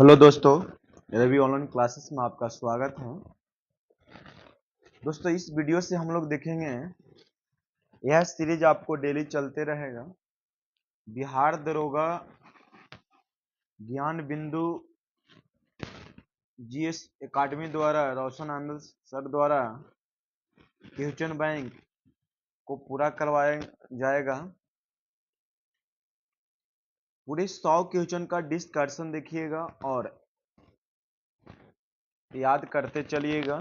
Hello दोस्तों, Ravi online classes में आपका स्वागत है। दोस्तों, इस वीडियो से हम लोग देखेंगे, यह सीरीज आपको डेली चलते रहेगा। बिहार दरोगा ज्ञान बिंदु जीएस एकेडमी द्वारा रोशन आनंद सर द्वारा क्वेश्चन बैंक को पूरा करवाया जाएगा। पूरे 100 क्वेश्चन का डिस्कशन देखिएगा और याद करते चलिएगा।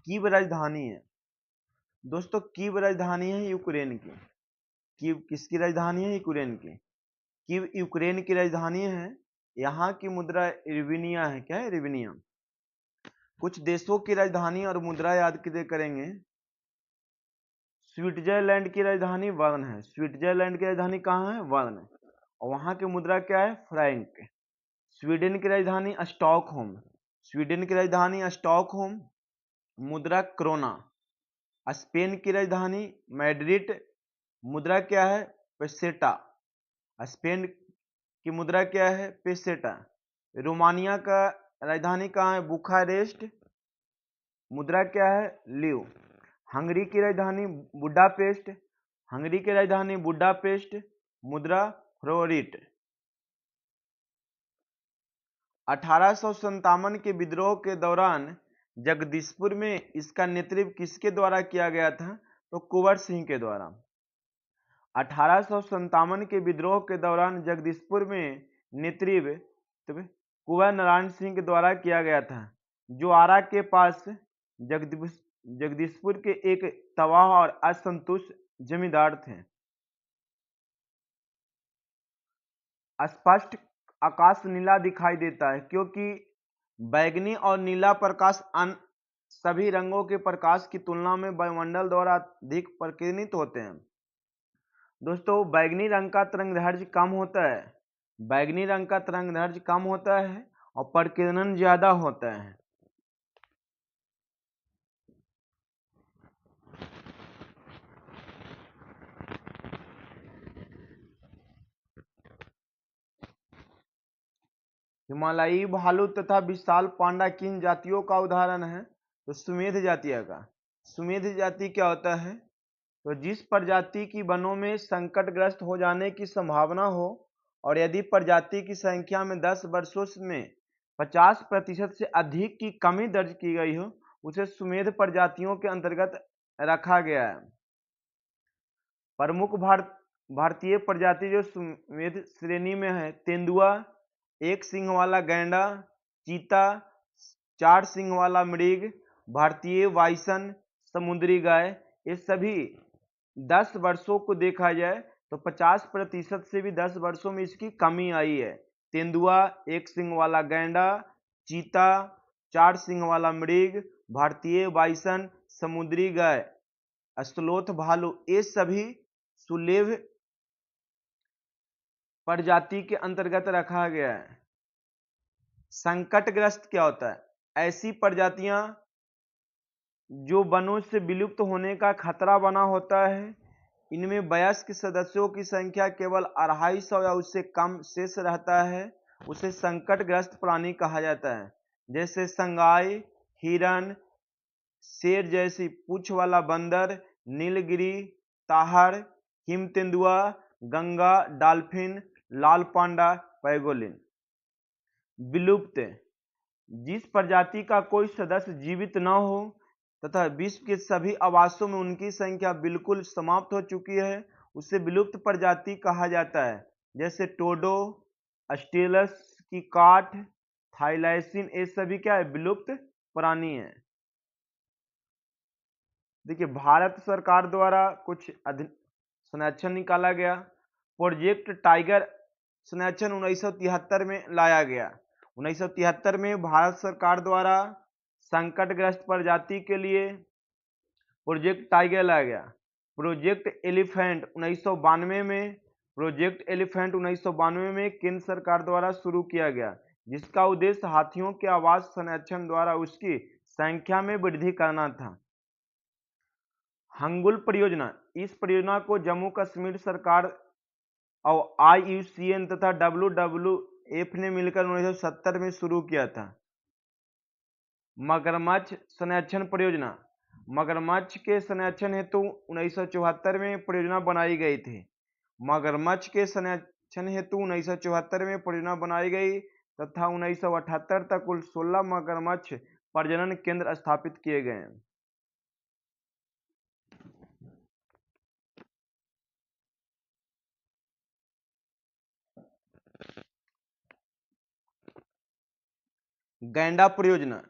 कीव राजधानी है दोस्तों, कीव राजधानी है यूक्रेन की। कीव किसकी राजधानी है? यूक्रेन की। कीव यूक्रेन की राजधानी है। यहाँ की मुद्रा रिविनिया है। क्या है? रिविनिया। कुछ देशों की राजधानी और मुद्रा याद करेंगे। स्विट्जरलैंड की राजधानी बर्न है। स्विट्जरलैंड की राजधानी कहाँ है? बर्न। और वहां की मुद्रा क्या है? फ्रैंक। स्वीडन की राजधानी स्टॉकहोम। स्वीडन की राजधानी स्टॉकहोम, मुद्रा क्रोना। स्पेन की राजधानी मैड्रिड, मुद्रा क्या है? पेसेटा। स्पेन की मुद्रा क्या है? पेसेटा। रोमानिया का राजधानी कहाँ है? बुखारेस्ट, मुद्रा क्या है? लिव। हंगरी की राजधानी बुडापेस्ट। हंगरी की राजधानी बुडापेस्ट, मुद्रा फ्लोरिट। 1857 के विद्रोह के दौरान जगदीशपुर में इसका नेतृत्व किसके द्वारा किया गया था? तो कुंवर सिंह के द्वारा। 1857 के विद्रोह के दौरान जगदीशपुर में नेतृत्व कुंवर नारायण सिंह के द्वारा किया गया था, जो आरा के पास जगदीशपुर के एक तबाह और असंतुष्ट जमींदार थे। स्पष्ट आकाश नीला दिखाई देता है क्योंकि बैगनी और नीला प्रकाश अन्य सभी रंगों के प्रकाश की तुलना में वायुमंडल द्वारा अधिक प्रकीर्णित होते हैं। दोस्तों, बैगनी रंग का तरंगदैर्घ्य कम होता है। बैगनी रंग का तरंगदैर्घ्य कम होता है और प्रकीर्णन ज्यादा होता है। हिमालयी भालू तथा विशाल पांडा किन जातियों का उदाहरण है? तो सुमेध जातिया का। सुमेध जाति क्या होता है? तो जिस प्रजाति की वनों में संकटग्रस्त हो जाने की संभावना हो और यदि प्रजाति की संख्या में 10 वर्षों में 50% से अधिक की कमी दर्ज की गई हो, उसे सुमेध प्रजातियों के अंतर्गत रखा गया है। प्रमुख भारतीय प्रजाति जो सुमेध श्रेणी में है: तेंदुआ, एक सींग वाला गैंडा, चीता, 4 सींग वाला मृग, भारतीय बाइसन, समुद्री गाय। ये सभी 10 वर्षों को देखा जाए तो 50% से भी 10 वर्षों में इसकी कमी आई है। तेंदुआ, एक सींग वाला गैंडा, चीता, 4 सींग वाला मृग, भारतीय बाइसन, समुद्री गाय, स्लोथ भालू, ये सभी सुलेभ प्रजाति के अंतर्गत रखा गया है। संकटग्रस्त क्या होता है? ऐसी प्रजातियां जो वनों से विलुप्त होने का खतरा बना होता है। इनमें वयस्क सदस्यों की संख्या केवल 250 या उससे कम शेष रहता है, उसे संकटग्रस्त प्राणी कहा जाता है। जैसे संगाई, हिरन, शेर जैसी पूंछ वाला बंदर, नीलगिरी, ताहर, हिम तेंदुआ, गंगा डॉल्फिन, लाल पांडा, पैगोलिन। विलुप्त: जिस प्रजाति का कोई सदस्य जीवित न हो तथा विश्व के सभी आवासों में उनकी संख्या बिल्कुल समाप्त हो चुकी है, उसे विलुप्त प्रजाति कहा जाता है। जैसे टोडो, अस्टेलस की काठ, थाइलैसिन, ये सभी क्या है? विलुप्त प्राणी है। देखिए, भारत सरकार द्वारा कुछ संरक्षण निकाला गया। प्रोजेक्ट टाइगर संरक्षण 1973 में लाया गया। 1973 में भारत सरकार द्वारा संकटग्रस्त प्रजाति के लिए प्रोजेक्ट टाइगर लाया गया। प्रोजेक्ट एलिफेंट 1992 में केंद्र सरकार द्वारा शुरू किया गया, जिसका उद्देश्य हाथियों के आवास संरक्षण द्वारा उसकी संख्या में वृद्धि करना था। हंगुल परियोजना: इस परियोजना को जम्मू कश्मीर सरकार और IUCN तथा एफ ने मिलकर 1970 में शुरू किया था। मगरमच्छ संरक्षण परियोजना, मगरमच्छ के संरक्षण हेतु 1974 में परियोजना बनाई गई थी। मगरमच्छ के संरक्षण हेतु 1974 में परियोजना बनाई गई तथा 1978 तक कुल 16 मगरमच्छ प्रजनन केंद्र स्थापित किए गए। गैंडा परियोजना,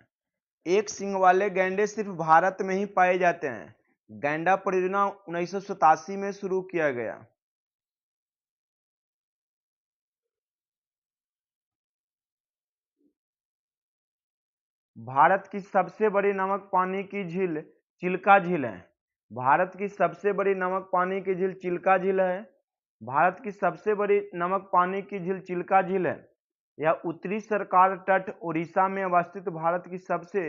एक सींग वाले गैंडे सिर्फ भारत में ही पाए जाते हैं। गैंडा परियोजना 1987 में शुरू किया गया। भारत की सबसे बड़ी नमक पानी की झील चिल्का झील है। भारत की सबसे बड़ी नमक पानी की झील चिल्का झील है। भारत की सबसे बड़ी नमक पानी की झील चिल्का झील है। यह उत्तरी सरकार तट उड़ीसा में अवस्थित भारत की सबसे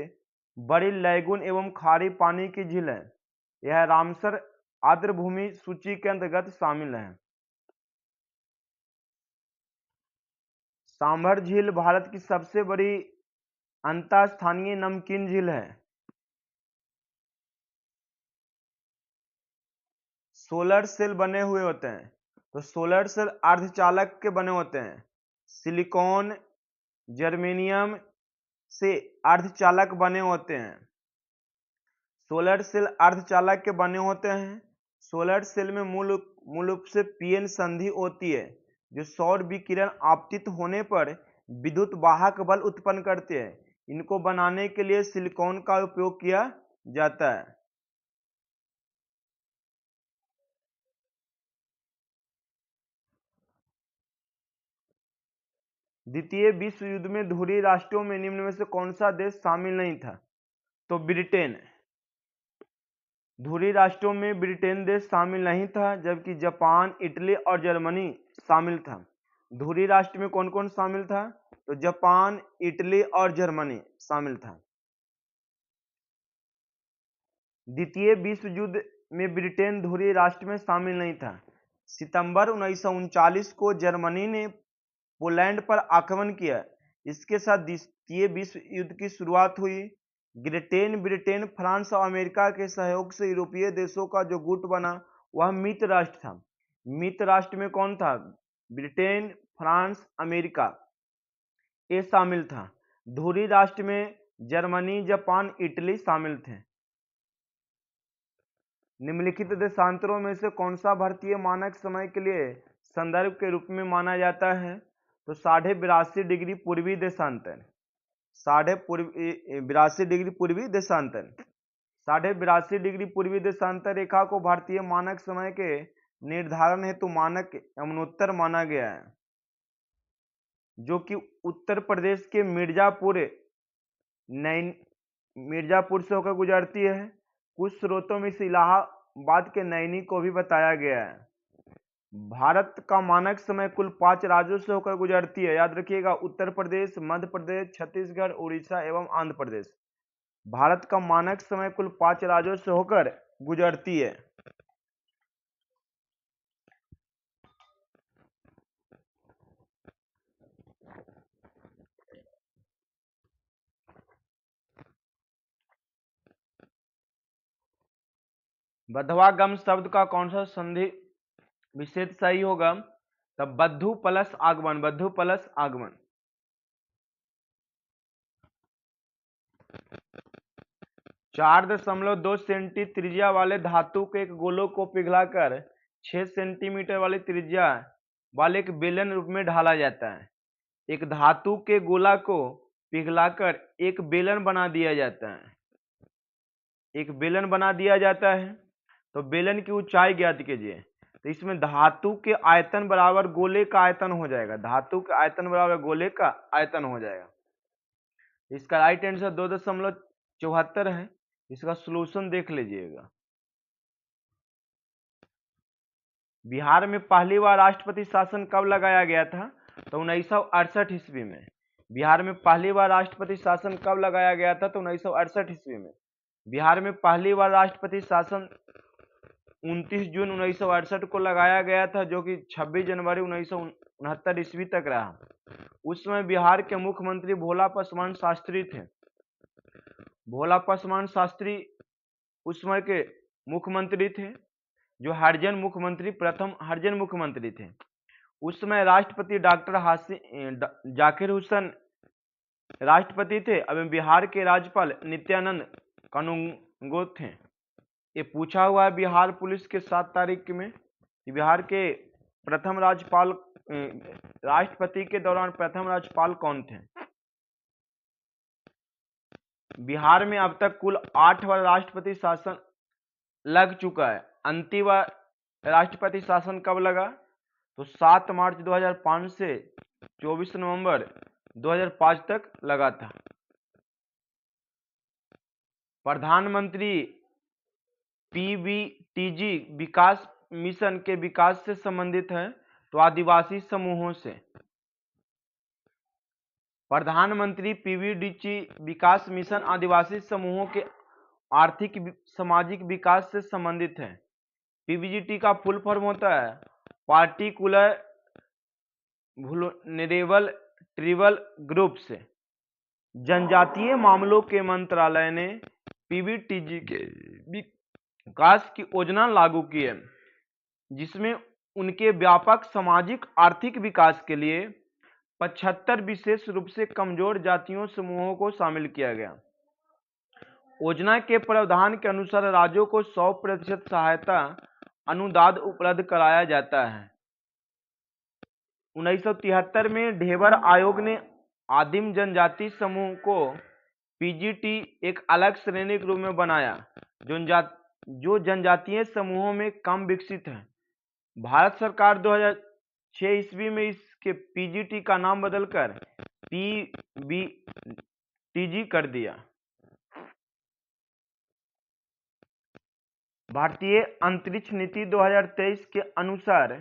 बड़ी लैगून एवं खारी पानी की झील है। यह रामसर आर्द्रभूमि सूची के अंतर्गत शामिल है। सांभर झील भारत की सबसे बड़ी अंतःस्थानीय नमकीन झील है। सोलर सेल बने हुए होते हैं, तो सोलर सेल अर्धचालक के बने होते हैं। सिलिकॉन जर्मेनियम से अर्धचालक बने होते हैं। सोलर सेल अर्धचालक के बने होते हैं। सोलर सेल में मूल रूप से पीएन संधि होती है जो सौर विकिरण आपतित होने पर विद्युत वाहक बल उत्पन्न करते हैं। इनको बनाने के लिए सिलिकॉन का उपयोग किया जाता है। द्वितीय विश्व युद्ध में धुरी राष्ट्रों में निम्न में से कौन सा देश शामिल नहीं था? तो ब्रिटेन। धुरी राष्ट्रों में ब्रिटेन देश शामिल नहीं था, जबकि जापान, इटली और जर्मनी शामिल था। धुरी राष्ट्र में कौन कौन शामिल था? तो जापान, इटली और जर्मनी शामिल था। द्वितीय विश्व युद्ध में ब्रिटेन धुरी राष्ट्र में शामिल नहीं था। सितंबर 1939 को जर्मनी ने पोलैंड पर आक्रमण किया। इसके साथ द्वितीय विश्व युद्ध की शुरुआत हुई। ब्रिटेन, फ्रांस और अमेरिका के सहयोग से यूरोपीय देशों का जो गुट बना वह मित्र राष्ट्र था। मित्र राष्ट्र में कौन था? ब्रिटेन, फ्रांस, अमेरिका ये शामिल था। धुरी राष्ट्र में जर्मनी, जापान, इटली शामिल थे। निम्नलिखित देशांतरों में से कौन सा भारतीय मानक समय के लिए संदर्भ के रूप में माना जाता है? तो 82.5 डिग्री पूर्वी देशांतर। 82.5 डिग्री पूर्वी देशांतर। 82.5 डिग्री पूर्वी देशांतर रेखा को भारतीय मानक समय के निर्धारण हेतु मानक यमुनोत्तर माना गया है, जो कि उत्तर प्रदेश के मिर्जापुर से होकर गुजरती है। कुछ स्रोतों में से इलाहाबाद के नैनी को भी बताया गया है। भारत का मानक समय कुल 5 राज्यों से होकर गुजरती है। याद रखिएगा, उत्तर प्रदेश, मध्य प्रदेश, छत्तीसगढ़, उड़ीसा एवं आंध्र प्रदेश। भारत का मानक समय कुल 5 राज्यों से होकर गुजरती है। बद्धवा शब्द का कौन सा संधि विच्छेद सही होगा? तब बद्धु प्लस आगमन, बद्धु प्लस आगमन। 4.2 सेंटी त्रिज्या वाले धातु के एक गोलों को पिघलाकर 6 सेंटीमीटर वाली त्रिज्या वाले एक बेलन रूप में ढाला जाता है। एक धातु के गोला को पिघलाकर एक बेलन बना दिया जाता है। एक बेलन बना दिया जाता है, तो बेलन की ऊंचाई ज्ञात कीजिए। तो इसमें धातु के आयतन बराबर गोले का आयतन हो जाएगा। धातु के आयतन बराबर गोले का आयतन हो जाएगा। इसका राइट आंसर 2.74 है। इसका सॉल्यूशन देख लीजिएगा। बिहार में पहली बार राष्ट्रपति शासन कब लगाया गया था? तो 1968 ईस्वी में। बिहार में पहली बार राष्ट्रपति शासन कब लगाया गया था? तो 1968 ईस्वी में। बिहार में पहली बार राष्ट्रपति शासन 29 जून 1968 को लगाया गया था, जो कि 26 जनवरी 1969 ईस्वी तक रहा। उस समय बिहार के मुख्यमंत्री भोला पासवान शास्त्री थे। भोला पासवान शास्त्री उस समय के मुख्यमंत्री थे, जो प्रथम हरिजन मुख्यमंत्री थे। उस समय राष्ट्रपति जाकिर हुसैन राष्ट्रपति थे एवं बिहार के राज्यपाल नित्यानंद कानूनगो थे। ये पूछा हुआ है बिहार पुलिस के 7 तारीख में कि बिहार के प्रथम राज्यपाल राष्ट्रपति के दौरान प्रथम राज्यपाल कौन थे। बिहार में अब तक कुल 8 बार राष्ट्रपति शासन लग चुका है। अंतिम बार राष्ट्रपति शासन कब लगा? तो 7 मार्च 2005 से 24 नवंबर 2005 तक लगा था। प्रधानमंत्री पीबीटीजी विकास मिशन के विकास से संबंधित है तो आदिवासी समूहों से। प्रधानमंत्री पीबीटीजी विकास मिशन आदिवासी समूहों के आर्थिक सामाजिक विकास से संबंधित है। पीबीजीटी का फुल फॉर्म होता है पार्टिकुलर वुलनरेबल ट्राइबल ग्रुप्स। जनजातीय मामलों के मंत्रालय ने पीबीटीजी के विकास की योजना लागू की है, जिसमें उनके व्यापक सामाजिक आर्थिक विकास के लिए 75 विशेष रूप से कमजोर जातियों समूहों को शामिल किया गया। योजना के प्रावधान के अनुसार राज्यों को 100% सहायता अनुदान उपलब्ध कराया जाता है। 1973 में ढेबर आयोग ने आदिम जनजाति समूह को पीजीटी एक अलग श्रेणी के रूप में बनाया, जो जनजातीय समूहों में कम विकसित है। भारत सरकार 2006 ईस्वी में इसके पीजीटी का नाम बदलकर पीबीटीजी कर दिया। भारतीय अंतरिक्ष नीति 2023 के अनुसार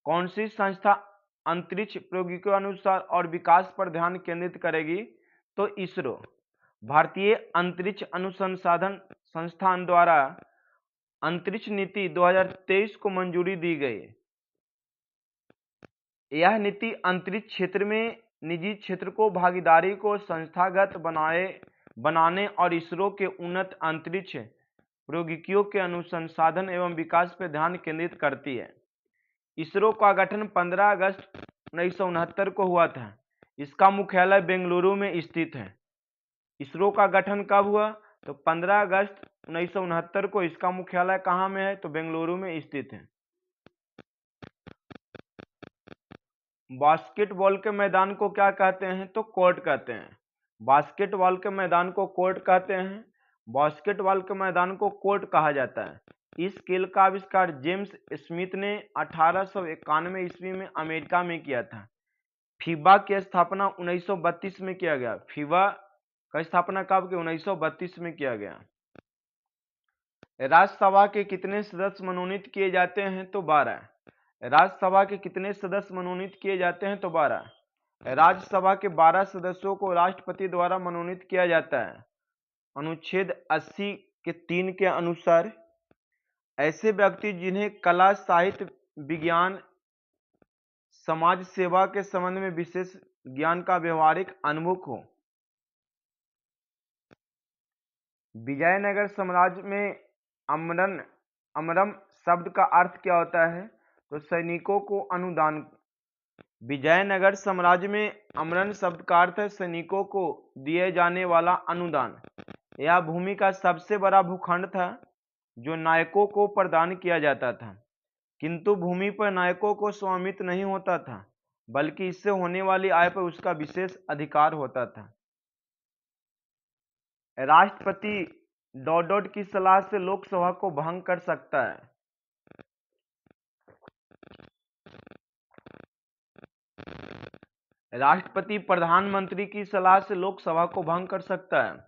कौन सी संस्था अंतरिक्ष प्रौद्योगिकी अनुसार और विकास पर ध्यान केंद्रित करेगी? तो इसरो। भारतीय अंतरिक्ष अनुसंधान संस्थान द्वारा अंतरिक्ष नीति 2023 को मंजूरी दी गई। यह नीति अंतरिक्ष क्षेत्र में निजी क्षेत्र को भागीदारी को संस्थागत बनाने और इसरो के उन्नत अंतरिक्ष प्रौद्योगिकियों के अनुसंधान एवं विकास पर ध्यान केंद्रित करती है। इसरो का गठन 15 अगस्त 1969 को हुआ था। इसका मुख्यालय बेंगलुरु में स्थित है। इसरो का गठन कब हुआ? तो 15 अगस्त 1969 को। इसका मुख्यालय कहाँ में है? तो बेंगलुरु में स्थित है। बास्केटबॉल के मैदान को क्या कहते हैं? तो कोर्ट कहते हैं। बास्केटबॉल के मैदान को कोर्ट कहते हैं। बास्केटबॉल के मैदान को कोर्ट कहा जाता है। इस खेल का आविष्कार जेम्स स्मिथ ने 1891 ईस्वी में अमेरिका में किया था। फीबा की स्थापना 1932 में किया गया। फीबा का स्थापना कब? 1932 में किया गया। राज्यसभा के कितने सदस्य मनोनीत किए जाते हैं? तो 12। राज्यसभा के कितने सदस्य मनोनीत किए जाते हैं? तो 12। राज्यसभा के 12 सदस्यों को राष्ट्रपति द्वारा मनोनीत किया जाता है। अनुच्छेद 80 के 3 के अनुसार ऐसे व्यक्ति जिन्हें कला, साहित्य, विज्ञान, समाज सेवा के संबंध में विशेष ज्ञान का व्यवहारिक अनुभव हो। विजयनगर साम्राज्य में अमरम शब्द का अर्थ क्या होता है? तो सैनिकों को अनुदान। विजयनगर साम्राज्य में अमरन शब्द का अर्थ है सैनिकों को दिए जाने वाला अनुदान। यह भूमि का सबसे बड़ा भूखंड था जो नायकों को प्रदान किया जाता था, किंतु भूमि पर नायकों को स्वामित्व नहीं होता था, बल्कि इससे होने वाली आय पर उसका विशेष अधिकार होता था। राष्ट्रपति डॉट की सलाह से लोकसभा को भंग कर सकता है। राष्ट्रपति प्रधानमंत्री की सलाह से लोकसभा को भंग कर सकता है।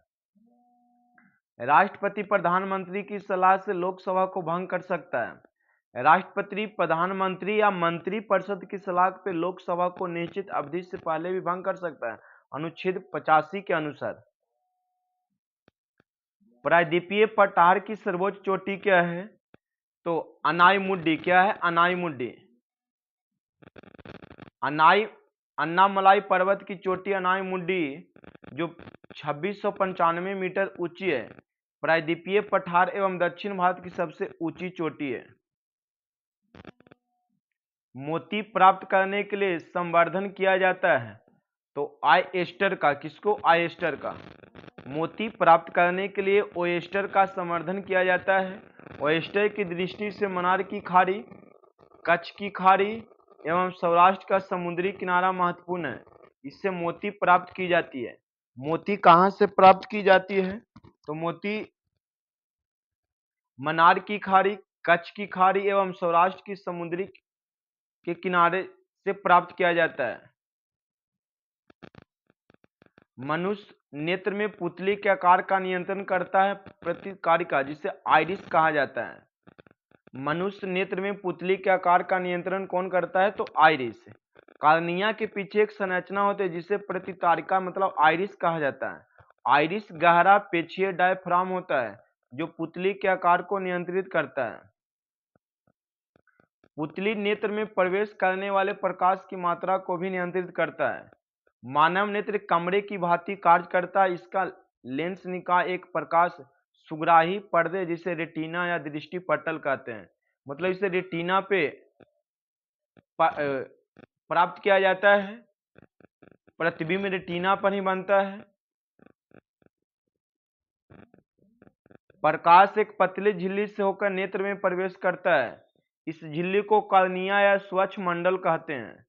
राष्ट्रपति प्रधानमंत्री की सलाह से लोकसभा को भंग कर सकता है। राष्ट्रपति प्रधानमंत्री या मंत्री परिषद की सलाह पे लोकसभा को निश्चित अवधि से पहले भी भंग कर सकता है, अनुच्छेद 85 के अनुसार। प्रायद्वीपीय पठार की सर्वोच्च चोटी क्या है? तो अनाई मुड्डी। क्या है? अनाई मुड्डी। अन्नामलाई पर्वत की चोटी अनाई मुंडी जो 2695 मीटर ऊंची है, प्रायद्वीपीय पठार एवं दक्षिण भारत की सबसे ऊंची चोटी है। मोती प्राप्त करने के लिए संवर्धन किया जाता है, तो ऑयस्टर का, किसको? ऑयस्टर का। मोती प्राप्त करने के लिए ऑयस्टर का संवर्धन किया जाता है। ऑयस्टर की दृष्टि से मन्नार की खाड़ी, कच्छ की खाड़ी एवं सौराष्ट्र का समुद्री किनारा महत्वपूर्ण है। इससे मोती प्राप्त की जाती है। मोती कहाँ से प्राप्त की जाती है? तो मोती मन्नार की खाड़ी, कच्छ की खाड़ी एवं सौराष्ट्र की समुद्री के किनारे से प्राप्त किया जाता है। मनुष्य नेत्र में पुतली के आकार का नियंत्रण करता है प्रतिकारिका, जिसे आइरिस कहा जाता है। मनुष्य नेत्र में पुतली के आकार का नियंत्रण कौन करता है? तो आइरिस। कार्निया के पीछे एक संरचना होती है जिसे प्रतिकारिका मतलब आइरिस कहा जाता है। आइरिस गहरा पेशीय डायफ्राम होता है जो पुतली के आकार को नियंत्रित करता है। पुतली नेत्र में प्रवेश करने वाले प्रकाश की मात्रा को भी नियंत्रित करता है। मानव नेत्र कमरे की भांति कार्य करता है। इसका लेंस निकाय एक प्रकाश सुग्राही पर्दे जिसे रेटिना या दृष्टि पटल कहते हैं, मतलब इसे रेटिना पे प्राप्त किया जाता है। प्रतिबिंब रेटिना पर ही बनता है। प्रकाश एक पतली झिल्ली से होकर नेत्र में प्रवेश करता है। इस झिल्ली को कॉर्निया या स्वच्छ मंडल कहते हैं।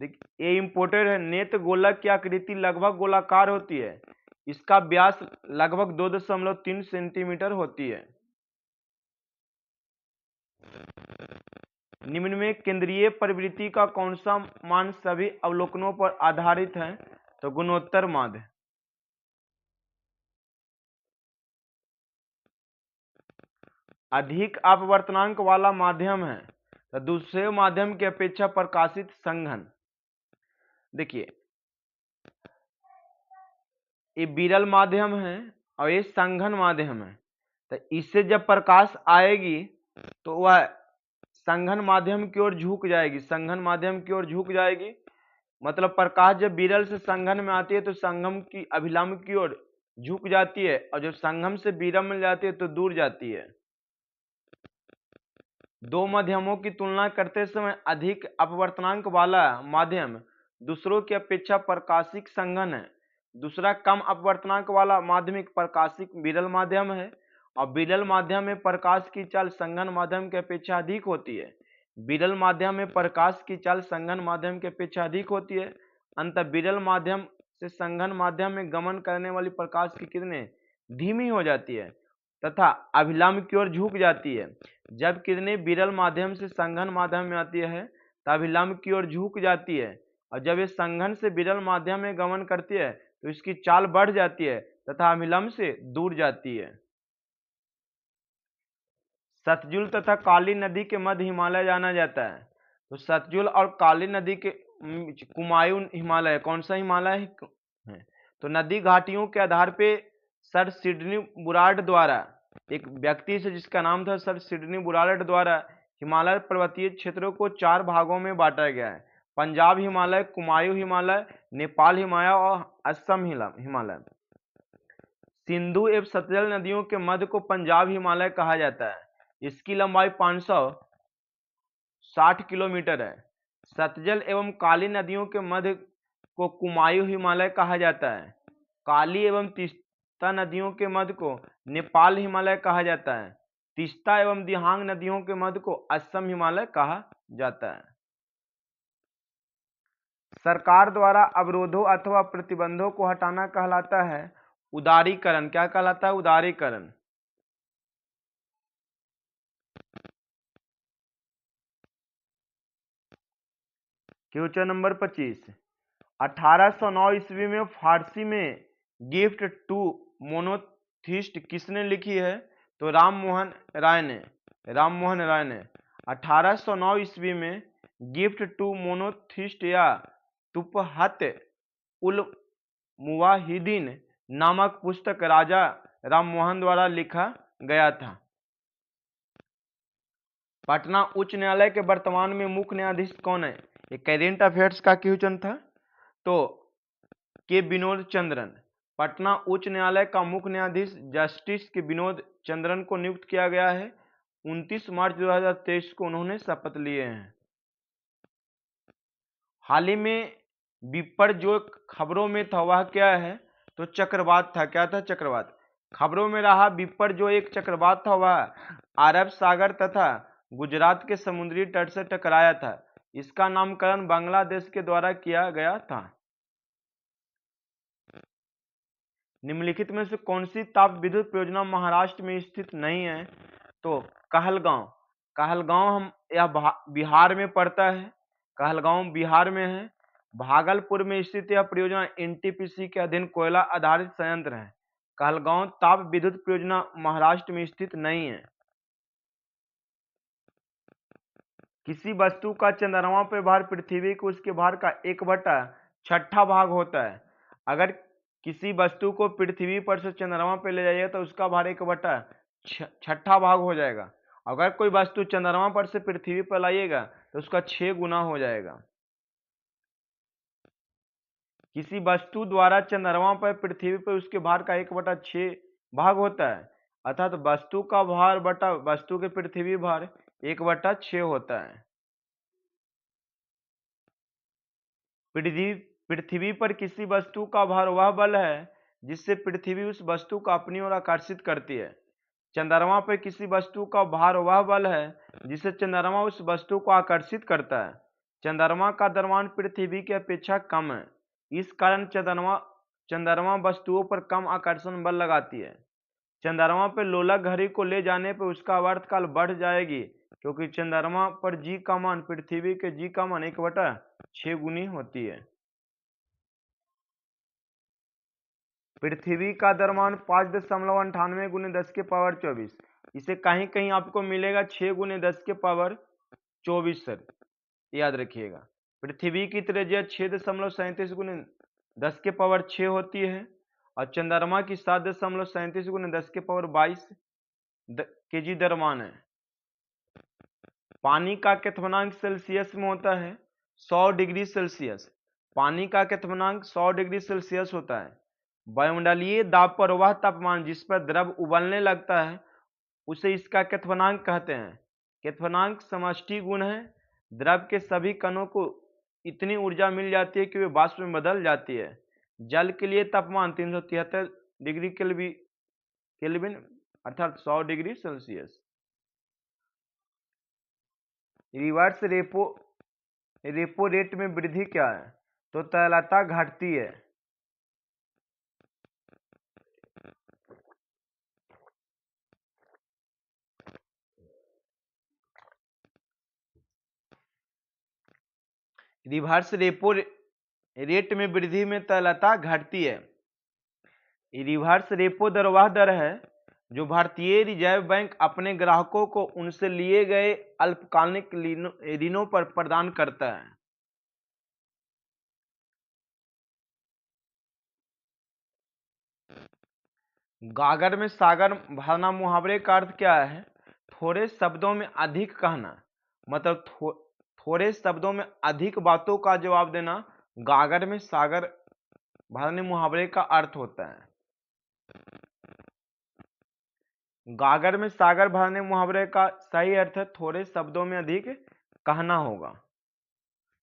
देखिए ये इंपोर्टेंट है। नेत्र गोलक की आकृति लगभग गोलाकार होती है। इसका व्यास लगभग 2.3 सेंटीमीटर होती है। निम्न में केंद्रीय प्रवृत्ति का कौन सा मान सभी अवलोकनों पर आधारित है? तो गुणोत्तर माध्य। अधिक अपवर्तनांक वाला माध्यम है तो दूसरे माध्यम की अपेक्षा प्रकाशित संघन। देखिए ये विरल माध्यम है और ये संघन माध्यम है, तो इससे जब प्रकाश आएगी तो वह संघन माध्यम की ओर झुक जाएगी। संघन माध्यम की ओर झुक जाएगी मतलब प्रकाश जब विरल से संघन में आती है तो संगम की अभिलंब की ओर झुक जाती है, और जब संगम से विरल में जाती है तो दूर जाती है। दो माध्यमों की तुलना करते समय अधिक अपवर्तनांक वाला माध्यम दूसरों की अपेक्षा प्रकाशिक संघन है। दूसरा कम अपवर्तनांक वाला माध्यमिक प्रकाशिक विरल माध्यम है, और विरल माध्यम में प्रकाश की चाल संघन माध्यम की अपेक्षा अधिक होती है। विरल माध्यम में प्रकाश की चाल संघन माध्यम की अपेक्षा अधिक होती है। अंत विरल माध्यम से संघन माध्यम में गमन करने वाली प्रकाश की किरणें धीमी हो जाती है तथा अभिलंब की ओर झुक जाती है। जब किरणें विरल माध्यम से संघन माध्यम में आती है तो अभिलंब की ओर झुक जाती है, और जब ये संघन से विरल माध्यम में गमन करती है तो इसकी चाल बढ़ जाती है तथा अभिलंब से दूर जाती है। सतजुल तथा काली नदी के मध्य हिमालय जाना जाता है। तो सतजुल और काली नदी के कुमायूं हिमालय, कौन सा हिमालय है? तो नदी घाटियों के आधार पे सर सिडनी बुरार्ड द्वारा, एक व्यक्ति से जिसका नाम था सर सिडनी बुरार्ड द्वारा, हिमालय पर्वतीय क्षेत्रों को 4 भागों में बांटा गया है। पंजाब हिमालय, कुमायूं हिमालय, नेपाल हिमालय और असम हिमालय। सिंधु एवं सतलज नदियों के मध्य को पंजाब हिमालय कहा जाता है। इसकी लंबाई 560 किलोमीटर है। सतलज एवं काली नदियों के मध्य को कुमायूं हिमालय कहा जाता है। काली एवं तीस्ता नदियों के मध्य को नेपाल हिमालय कहा जाता है। तीस्ता एवं दिहांग नदियों के मध्य को असम हिमालय कहा जाता है। सरकार द्वारा अवरोधों अथवा प्रतिबंधों को हटाना कहलाता है उदारीकरण। क्या कहलाता है? उदारीकरण। क्वेश्चन नंबर 25, 1809 ईस्वी में फारसी में गिफ्ट टू मोनोथिस्ट किसने लिखी है? तो राममोहन राय ने। 1809 ईस्वी में गिफ्ट टू मोनोथिस्ट या तुपहत उल मुवाहिदीन नामक पुस्तक राजा राममोहन द्वारा लिखा गया था। पटना उच्च न्यायालय के वर्तमान में मुख्य न्यायाधीश कौन है? ये करेंट अफेयर्स का क्वेश्चन था। तो के विनोद चंद्रन, पटना उच्च न्यायालय का मुख्य न्यायाधीश जस्टिस के विनोद चंद्रन को नियुक्त किया गया है। 29 मार्च 2023 को उन्होंने शपथ लिए हैं। हाल ही में विपर जो खबरों में था वह क्या है, तो चक्रवात था। क्या था? चक्रवात। खबरों में रहा विपर जो एक चक्रवात था वह अरब सागर तथा गुजरात के समुद्री तट से टकराया था। इसका नामकरण बांग्लादेश के द्वारा किया गया था। निम्नलिखित में से कौन सी ताप विद्युत परियोजना महाराष्ट्र में स्थित नहीं है, तो कहलगांव। कहलगांव यह बिहार में पड़ता है। कहलगांव बिहार में है। भागलपुर में स्थित यह परियोजना एनटीपीसी के अधीन कोयला आधारित संयंत्र है। कहलगांव ताप विद्युत परियोजना महाराष्ट्र में स्थित नहीं है। किसी वस्तु का चंद्रमा पर भार पृथ्वी को उसके भार का 1/6 भाग होता है। अगर किसी वस्तु को पृथ्वी पर से चंद्रमा पर ले जाइएगा तो उसका भार 1/6 भाग हो जाएगा। अगर कोई वस्तु चंद्रमा पर से पृथ्वी पर लाइएगा तो उसका 6 गुना हो जाएगा। किसी वस्तु द्वारा चंद्रमा पर पृथ्वी पर उसके भार का 1/6 भाग होता है, अर्थात वस्तु का भार बटा वस्तु के पृथ्वी भार 1/6 होता है। पृथ्वी पर किसी वस्तु का भार वह बल है जिससे पृथ्वी उस वस्तु को अपनी ओर आकर्षित करती है। चंद्रमा पर किसी वस्तु का भार वह बल है जिससे चंद्रमा उस वस्तु को आकर्षित करता है। चंद्रमा का द्रव्यमान पृथ्वी की अपेक्षा कम है, इस कारण चंद्रमा वस्तुओं पर कम आकर्षण बल लगाती है। चंद्रमा पर लोलक घड़ी को ले जाने पर उसका आवर्तकाल बढ़ जाएगी, क्योंकि चंद्रमा पर जी का मान पृथ्वी के जी का मान 1/6 गुनी होती है। पृथ्वी का द्रव्यमान 5.98 गुने 10 के पावर 24। इसे कहीं कहीं आपको मिलेगा 6 गुने 10 के पावर 24 सर, याद रखिएगा। पृथ्वी की त्रिज्या 6.37 गुने 10 के पावर 6 होती है और चंद्रमा की 7.37 गुने 10 के पावर 22 केजी द्रव्यमान है। पानी का क्वथनांक सेल्सियस में होता है 100 डिग्री सेल्सियस। पानी का क्वथनांक 100 डिग्री सेल्सियस होता है। वायुमंडलीय दाब पर वह तापमान जिस पर द्रव उबलने लगता है उसे इसका क्वथनांक कहते हैं। क्वथनांक समष्टि गुण है। द्रव के सभी कणों को इतनी ऊर्जा मिल जाती है कि वे वाष्प में बदल जाती है। जल के लिए तापमान 373 डिग्री केल्विन अर्थात 100 degree Celsius. Reverse repo rate में वृद्धि क्या है, तो तरलता घटती है। रिवर्स रेपो रेट में वृद्धि में तरलता घटती है। रिवर्स रेपो दर वह दर है जो भारतीय रिजर्व बैंक अपने ग्राहकों को उनसे लिए गए अल्पकालिक ऋणों पर प्रदान करता है। गागर में सागर भरना मुहावरे का अर्थ क्या है? थोड़े शब्दों में अधिक कहना, मतलब थोड़े शब्दों में अधिक बातों का जवाब देना गागर में सागर भरने मुहावरे का अर्थ होता है। गागर में सागर भरने मुहावरे का सही अर्थ है थोड़े शब्दों में अधिक कहना होगा।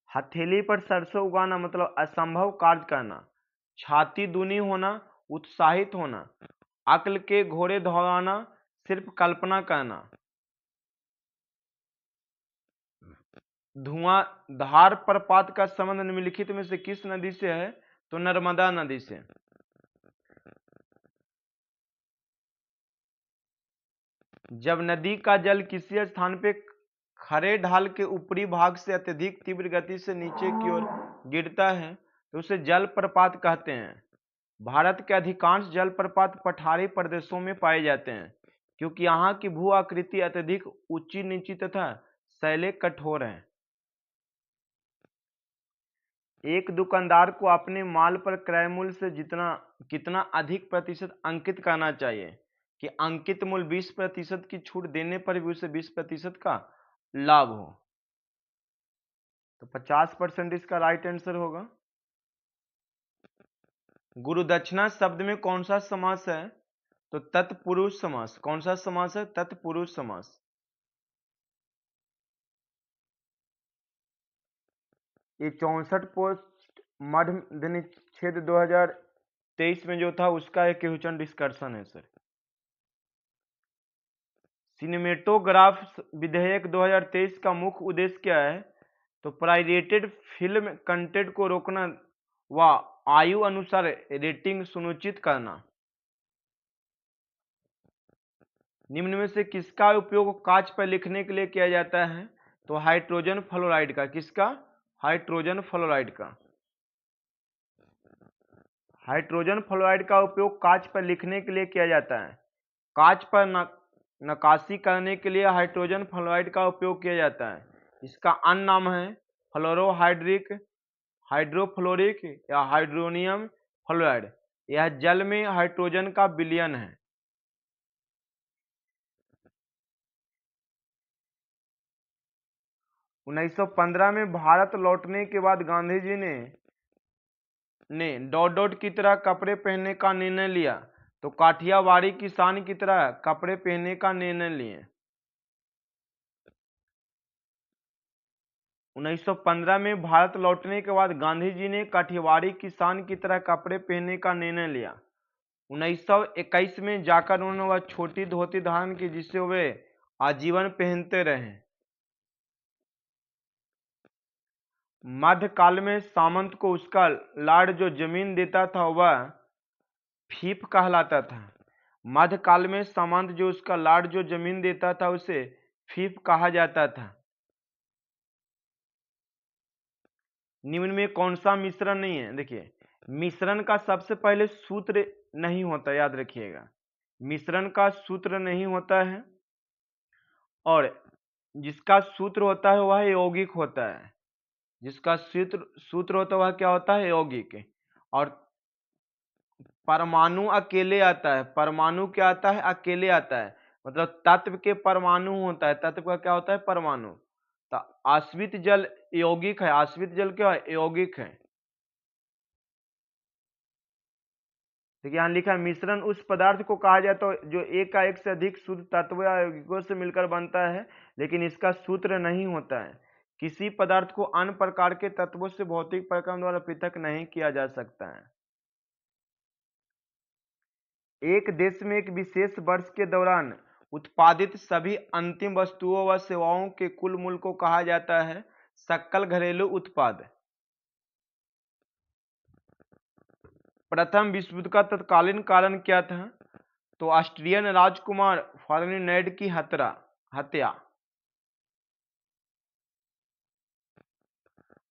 हथेली पर सरसों उगाना मतलब असंभव कार्य करना। छाती दूनी होना, उत्साहित होना। अक्ल के घोड़े दौड़ाना, सिर्फ कल्पना करना। धुआंधार प्रपात का संबंध निम्नलिखित में से किस नदी से है, तो नर्मदा नदी से। जब नदी का जल किसी स्थान पे खरे ढाल के ऊपरी भाग से अत्यधिक तीव्र गति से नीचे की ओर गिरता है तो उसे जलप्रपात कहते हैं। भारत के अधिकांश जलप्रपात पठारी प्रदेशों में पाए जाते हैं, क्योंकि यहाँ की भू आकृति अत्यधिक ऊंची नीची तथा शैलें कठोर हैं। एक दुकानदार को अपने माल पर क्रय मूल्य से कितना अधिक प्रतिशत अंकित करना चाहिए कि अंकित मूल्य 20% की छूट देने पर भी उसे 20% का लाभ हो। तो 50% इसका राइट आंसर होगा। गुरु दक्षिणा शब्द में कौन सा समास है? तो तत्पुरुष समास। कौन सा समास है? तत्पुरुष समास। ये 64 पोस्ट मध्य दिनच्छेद 2023 में जो था उसका एक क्वेश्चन डिस्कशन है सर। सिनेमेटोग्राफ विधेयक 2023 का मुख्य उद्देश्य क्या है? तो पायरेटेड फिल्म कंटेंट को रोकना व आयु अनुसार रेटिंग सुनिश्चित करना। निम्न में से किसका उपयोग कांच पर लिखने के लिए किया जाता है? तो हाइड्रोजन फ्लोराइड का। किसका? हाइड्रोजन फ्लोराइड का। हाइड्रोजन फ्लोराइड का उपयोग कांच पर लिखने के लिए किया जाता है। कांच पर नक्काशी करने के लिए हाइड्रोजन फ्लोराइड का उपयोग किया जाता है। इसका अन्य नाम है फ्लोरोहाइड्रिक, हाइड्रोफ्लोरिक या हाइड्रोनियम फ्लोराइड। यह जल में हाइड्रोजन का विलयन है। 1915 में भारत लौटने के बाद गांधी जी ने डॉट डॉट की तरह कपड़े पहनने का निर्णय लिया। तो काठियावाड़ी किसान की तरह कपड़े पहनने का निर्णय लिए। 1915 में भारत लौटने के बाद गांधी जी ने काठियावाड़ी किसान की तरह कपड़े पहनने का निर्णय लिया। 1921 में जाकर उन्होंने वह छोटी धोती धारण की जिसे वे आजीवन पहनते रहे। मध्यकाल में सामंत को उसका लाड़ जो जमीन देता था वह फीफ कहलाता था। मध्यकाल में सामंत जो उसका लाड़ जो जमीन देता था उसे फीफ कहा जाता था। निम्न में कौन सा मिश्रण नहीं है? देखिए, मिश्रण का सबसे पहले सूत्र नहीं होता, याद रखिएगा। मिश्रण का सूत्र नहीं होता है और जिसका सूत्र होता है वह यौगिक होता है। जिसका सूत्र होता है वह क्या होता है? यौगिक। और परमाणु अकेले आता है। परमाणु क्या आता है? अकेले आता है। मतलब तत्व के परमाणु होता है। तत्व का क्या होता है? परमाणु। तो आश्रित जल यौगिक है। आश्रित जल क्या है? यौगिक है। देखिए यहाँ लिखा है मिश्रण उस पदार्थ को कहा जाता है जो एक का एक से अधिक शुद्ध तत्व या यौगिकों से मिलकर बनता है, लेकिन इसका सूत्र नहीं होता है। किसी पदार्थ को अन्य प्रकार के तत्वों से भौतिक प्रक्रम द्वारा पृथक नहीं किया जा सकता है। एक देश में एक विशेष वर्ष के दौरान उत्पादित सभी अंतिम वस्तुओं व सेवाओं के कुल मूल्य को कहा जाता है सकल घरेलू उत्पाद। प्रथम विश्व युद्ध का तत्कालीन कारण क्या था? तो ऑस्ट्रियन राजकुमार फर्डिनैंड की हत्या।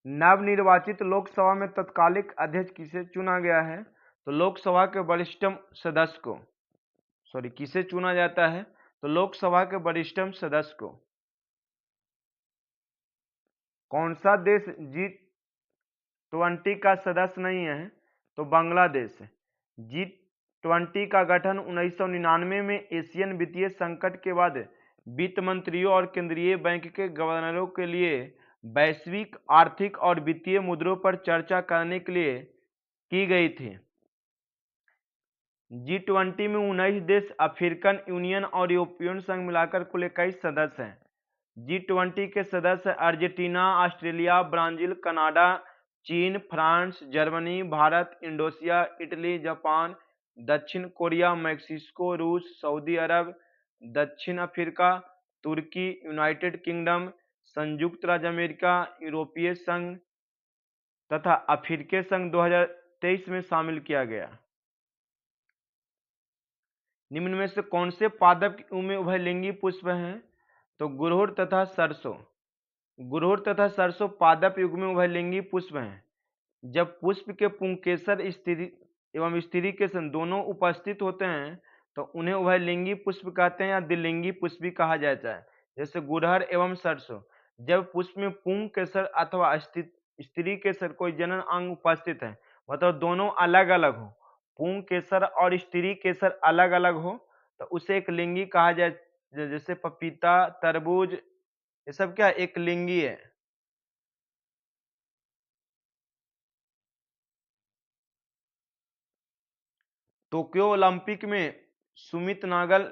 नवनिर्वाचित लोकसभा में तत्कालिक अध्यक्ष किसे चुना गया है? तो लोकसभा के वरिष्ठतम सदस्य को, किसे चुना जाता है? तो लोकसभा के वरिष्ठतम सदस्य को। कौन सा देश G20 का सदस्य नहीं है? तो बांग्लादेश। G20 का गठन 1999 में एशियन वित्तीय संकट के बाद वित्त मंत्रियों और केंद्रीय बैंक के गवर्नरों के लिए वैश्विक आर्थिक और वित्तीय मुद्दों पर चर्चा करने के लिए की गई थी। G20 में 19 देश, अफ्रीकन यूनियन और यूरोपियन संघ मिलाकर कुल 21 सदस्य हैं। G20 के सदस्य अर्जेंटीना, ऑस्ट्रेलिया, ब्राजील, कनाडा, चीन, France, Germany, Bharat, Indonesia, Italy, Japan, दक्षिण कोरिया, मैक्सिको, रूस, सऊदी अरब, दक्षिण अफ्रीका, तुर्की, यूनाइटेड किंगडम, संयुक्त राज्य अमेरिका, यूरोपीय संघ तथा अफ्रीकी संघ 2023 में शामिल किया गया। निम्न में से कौन से पादप युग में उभयलिंगी पुष्प हैं? तो गुड़हल तथा सरसों। गुड़हल तथा सरसों पादप युग में उभयलिंगी पुष्प हैं। जब पुष्प के पुंकेसर स्त्री एवं स्त्री केसर दोनों उपस्थित होते हैं तो उन्हें उभयलिंगी पुष्प कहते हैं या द्विलिंगी पुष्प भी कहा जाता है। जैसे गुड़हल एवं सरसों, जब पुष्प में पुंकेसर अथवा स्त्री केसर कोई जनन अंग उपस्थित है, मतलब दोनों अलग अलग हो, पुंकेसर और स्त्री केसर अलग अलग हो, तो उसे एक लिंगी कहा जाए। जैसे पपीता, तरबूज, ये सब क्या एक लिंगी है। टोक्यो ओलंपिक में सुमित नागल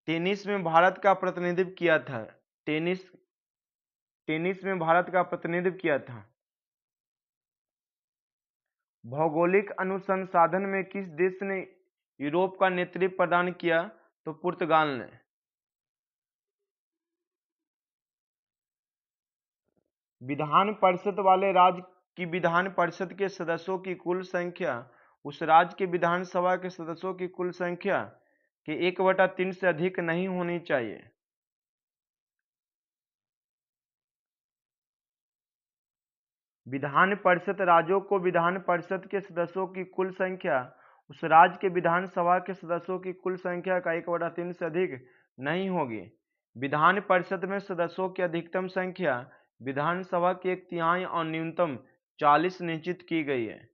टेनिस में भारत का प्रतिनिधित्व किया था। टेनिस में भारत का प्रतिनिधित्व किया था। भौगोलिक अनुसंधान में किस देश ने यूरोप का नेतृत्व प्रदान किया? तो पुर्तगाल ने। विधान परिषद वाले राज्य की विधान परिषद के सदस्यों की कुल संख्या उस राज्य के विधानसभा के सदस्यों की कुल संख्या के 1/3 से अधिक नहीं होनी चाहिए। विधान परिषद राज्यों को विधान परिषद के सदस्यों की कुल संख्या उस राज्य के विधानसभा के सदस्यों की कुल संख्या का 1/3 से अधिक नहीं होगी। विधान परिषद में सदस्यों की अधिकतम संख्या विधानसभा की 1/3 और न्यूनतम 40 निश्चित की गई है।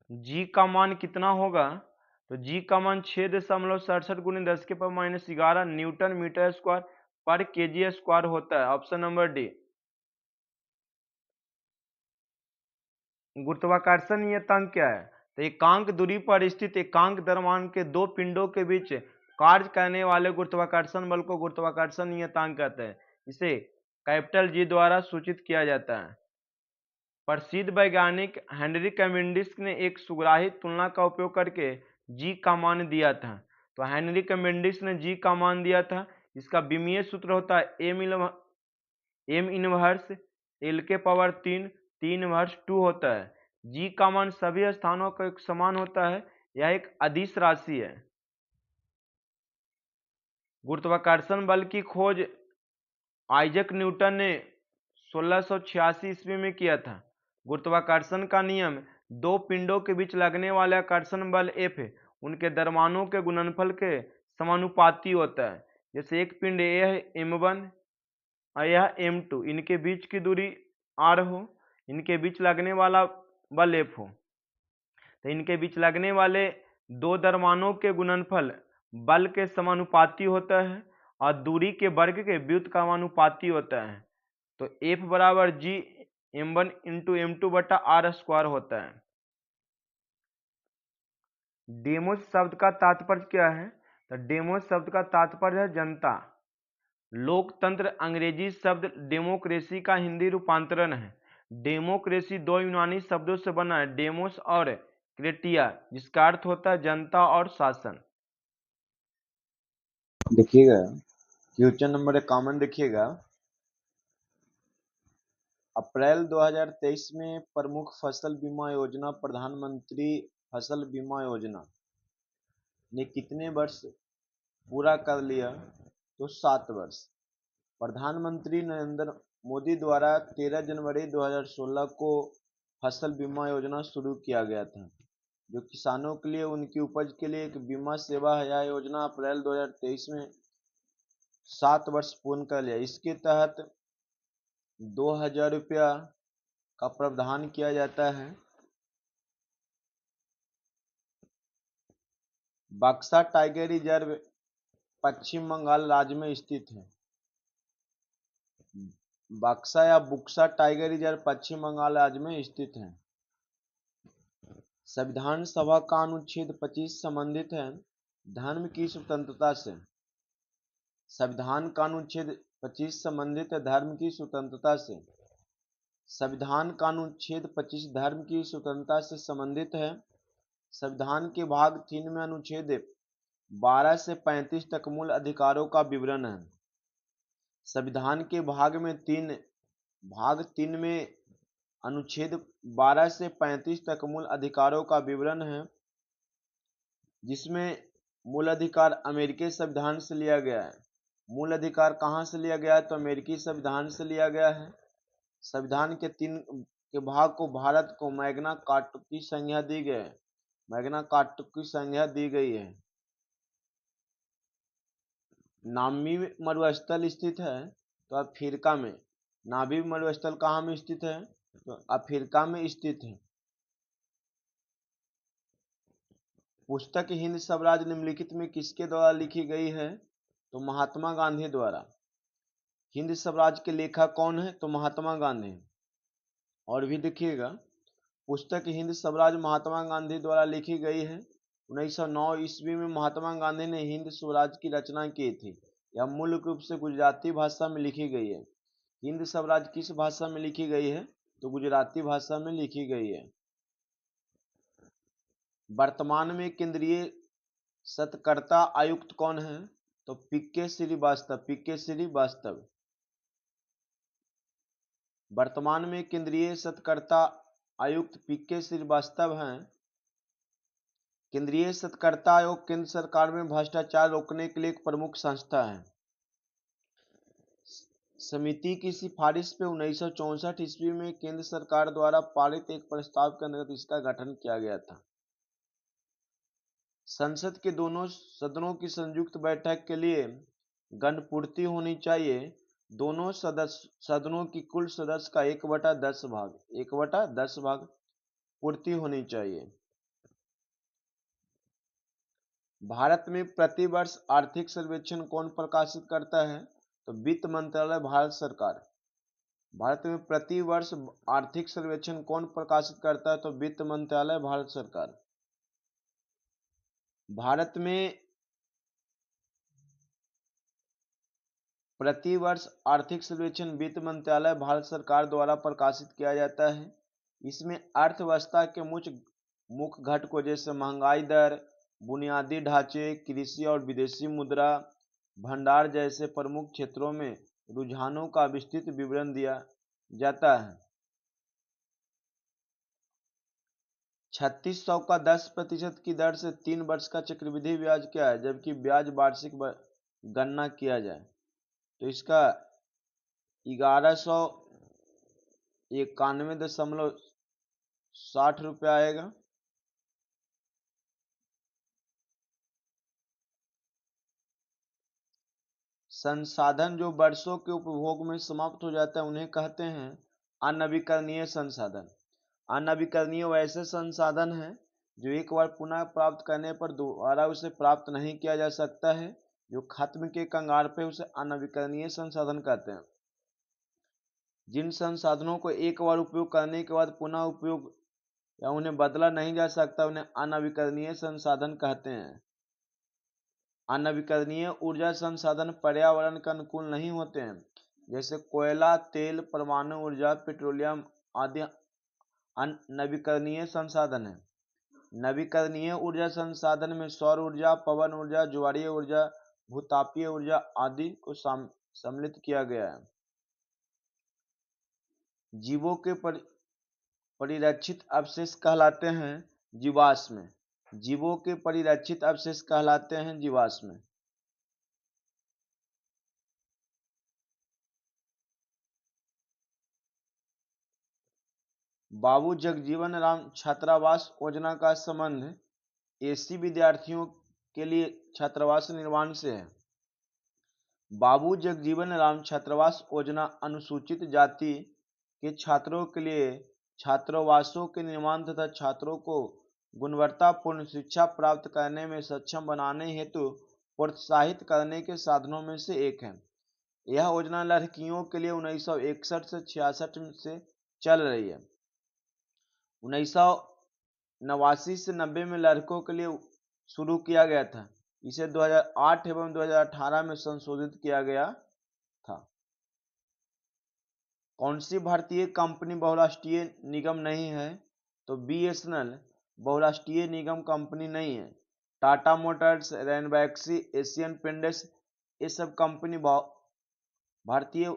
जी का मान कितना होगा? तो जी का मान 6.67 × 10⁻⁻11 न्यूटन मीटर स्क्वायर पर केजी स्क्वायर होता है। Option number D. गुरुत्वाकर्षण नियतांक क्या है? तो एकांक दूरी पर स्थित एकांक द्रव्यमान के दो पिंडों के बीच कार्य करने वाले गुरुत्वाकर्षण बल को गुरुत्वाकर्षण नियतांक कहते हैं। इसे कैपिटल जी द्वारा सूचित किया जाता है। प्रसिद्ध वैज्ञानिक हेनरी कैवेंडिश ने एक सुग्राही तुलना का उपयोग करके जी का मान दिया था। तो हेनरी कैवेंडिश ने जी का मान दिया था। इसका विमीय सूत्र होता है एम इनवर्स एल के पावर 3 इनवर्स 2 होता है। जी का मान सभी स्थानों का एक समान होता है। यह एक अदिश राशि है। गुरुत्वाकर्षण बल की खोज आइजक न्यूटन ने 1686 ईस्वी में किया था। गुरुत्वाकर्षण का नियम दो पिंडों के बीच लगने वाले आकर्षण बल F उनके द्रव्यमानों के गुणनफल के समानुपाती होता है। जैसे एक पिंड यह m1 और यह m2, इनके बीच की दूरी r हो, इनके बीच लगने वाला बल F हो, तो इनके बीच लगने वाले दो द्रव्यमानों के गुणनफल बल के समानुपाती होता है और दूरी के वर्ग के व्युत्क्रमानुपाती होता है। तो F बराबर G m1 × m2/r² होता है। डेमोस शब्द का तात्पर्य क्या है? तो डेमोस शब्द का तात्पर्य है जनता। लोकतंत्र अंग्रेजी शब्द डेमोक्रेसी का हिंदी रूपांतरण है। डेमोक्रेसी दो यूनानी शब्दों से बना है, डेमोस और क्रेटिया, जिसका अर्थ होता है जनता और शासन। देखिएगा क्वेश्चन नंबर 51 देखिएगा। अप्रैल 2023 में प्रमुख फसल बीमा योजना प्रधानमंत्री फसल बीमा योजना ने कितने वर्ष पूरा कर लिया? तो 7 वर्ष। प्रधानमंत्री नरेंद्र मोदी द्वारा 13 जनवरी 2016 को फसल बीमा योजना शुरू किया गया था, जो किसानों के लिए उनकी उपज के लिए एक बीमा सेवा है। यह योजना अप्रैल 2023 में 7 वर्ष पूर्ण कर लिया। इसके तहत 2000 रुपया का प्रावधान किया जाता है। बक्सा टाइगर रिजर्व पश्चिम बंगाल राज्य में स्थित है। बक्सा या बुक्सा टाइगर रिजर्व पश्चिम बंगाल राज्य में स्थित है। संविधान सभा का अनुच्छेद 25 संबंधित है धर्म की स्वतंत्रता से। संविधान का अनुच्छेद 25 संबंधित है धर्म की स्वतंत्रता से। संविधान का अनुच्छेद 25 धर्म की स्वतंत्रता से संबंधित है। संविधान के भाग 3 में अनुच्छेद 12 से 35 तक मूल अधिकारों का विवरण है। संविधान के भाग 3 में अनुच्छेद 12 से 35 तक मूल अधिकारों का विवरण है, जिसमें मूल अधिकार अमेरिकी संविधान से लिया गया है। मूल अधिकार कहाँ से लिया गया है? तो अमेरिकी संविधान से लिया गया है। संविधान के 3 के भाग को भारत को मैग्ना कार्टा की संज्ञा दी गई है। मैग्ना कार्टा की संज्ञा दी गई है। नामी मरुस्थल स्थित है तो अफ्रीका में। नामी मरुस्थल कहाँ में स्थित है? तो अफ्रीका में स्थित है। पुस्तक हिंद स्वराज निम्नलिखित में किसके द्वारा लिखी गई है? तो महात्मा गांधी द्वारा। हिंद स्वराज के लेखक कौन है? तो महात्मा गांधी। और भी देखिएगा, पुस्तक हिंद स्वराज महात्मा गांधी द्वारा लिखी गई है। 1909 ईस्वी में महात्मा गांधी ने हिंद स्वराज की रचना की थी। यह मूल रूप से गुजराती भाषा में लिखी गई है। हिंद स्वराज किस भाषा में लिखी गई है? तो गुजराती भाषा में लिखी गई है। वर्तमान में केंद्रीय सत्कर्ता आयुक्त कौन है? तो पीके श्रीवास्तव। पीके श्रीवास्तव वर्तमान में केंद्रीय सत्कर्ता आयुक्त पीके श्रीवास्तव हैं। केंद्रीय सत्कर्ता आयोग केंद्र सरकार में भ्रष्टाचार रोकने के लिए एक प्रमुख संस्था है। समिति की सिफारिश पे 1964 ईस्वी में केंद्र सरकार द्वारा पारित एक प्रस्ताव के अंतर्गत इसका गठन किया गया था। संसद के दोनों सदनों की संयुक्त बैठक के लिए गणपूर्ति होनी चाहिए। दोनों सदनों की कुल सदस्य का 1/10 भाग पूर्ति होनी चाहिए। भारत में प्रतिवर्ष आर्थिक सर्वेक्षण कौन प्रकाशित करता है? तो वित्त मंत्रालय, भारत सरकार। भारत में प्रतिवर्ष आर्थिक सर्वेक्षण कौन प्रकाशित करता है? तो वित्त मंत्रालय, भारत सरकार। भारत में प्रतिवर्ष आर्थिक सर्वेक्षण वित्त मंत्रालय, भारत सरकार द्वारा प्रकाशित किया जाता है। इसमें अर्थव्यवस्था के मुख्य घटकों जैसे महंगाई दर, बुनियादी ढांचे, कृषि और विदेशी मुद्रा भंडार जैसे प्रमुख क्षेत्रों में रुझानों का विस्तृत विवरण दिया जाता है। 3600 का 10% की दर से 3 वर्ष का चक्रवृद्धि ब्याज क्या है? जबकि ब्याज वार्षिक गणना किया जाए तो इसका 1191.60 रुपया आएगा। संसाधन जो वर्षों के उपभोग में समाप्त हो जाता है उन्हें कहते हैं अनवीकरणीय संसाधन। अनवीकरणीय वैसे संसाधन हैं जो एक बार पुनः प्राप्त करने पर दोबारा उसे प्राप्त नहीं किया जा सकता है। जो खत्म के कगार पे उसे अनवीकरणीय संसाधन कहते हैं। जिन संसाधनों को एक बार उपयोग करने के बाद पुनः उपयोग या उन्हें बदला नहीं जा सकता उन्हें अनवीकरणीय संसाधन कहते हैं। अनवीकरणीय ऊर्जा संसाधन पर्यावरण के अनुकूल नहीं होते हैं, जैसे कोयला, तेल, परमाणु ऊर्जा, पेट्रोलियम आदि नवीकरणीय संसाधन है। नवीकरणीय ऊर्जा संसाधन में सौर ऊर्जा, पवन ऊर्जा, ज्वारीय ऊर्जा, भूतापीय ऊर्जा आदि को सम्मिलित किया गया है। जीवों के परिरक्षित अवशेष कहलाते हैं जीवाश्म। जीवों के परिरक्षित अवशेष कहलाते हैं जीवाश्म। बाबू जगजीवन राम छात्रावास योजना का संबंध एससी विद्यार्थियों के लिए छात्रावास निर्माण से है। बाबू जगजीवन राम छात्रावास योजना अनुसूचित जाति के छात्रों के लिए छात्रावासों के निर्माण तथा छात्रों को गुणवत्तापूर्ण शिक्षा प्राप्त करने में सक्षम बनाने हेतु प्रोत्साहित करने के साधनों में से एक है। यह योजना लड़कियों के लिए 1961 से 66 से चल रही है। 1989 से 90 में लड़कों के लिए शुरू किया गया था। इसे 2008 एवं 2018 में संशोधित किया गया था। कौन सी भारतीय कंपनी बहुराष्ट्रीय निगम नहीं है? तो बीएसएनएल बहुराष्ट्रीय निगम कंपनी नहीं है। Tata Motors, Ranbaxy, Asian paints ये सब कंपनी भारतीय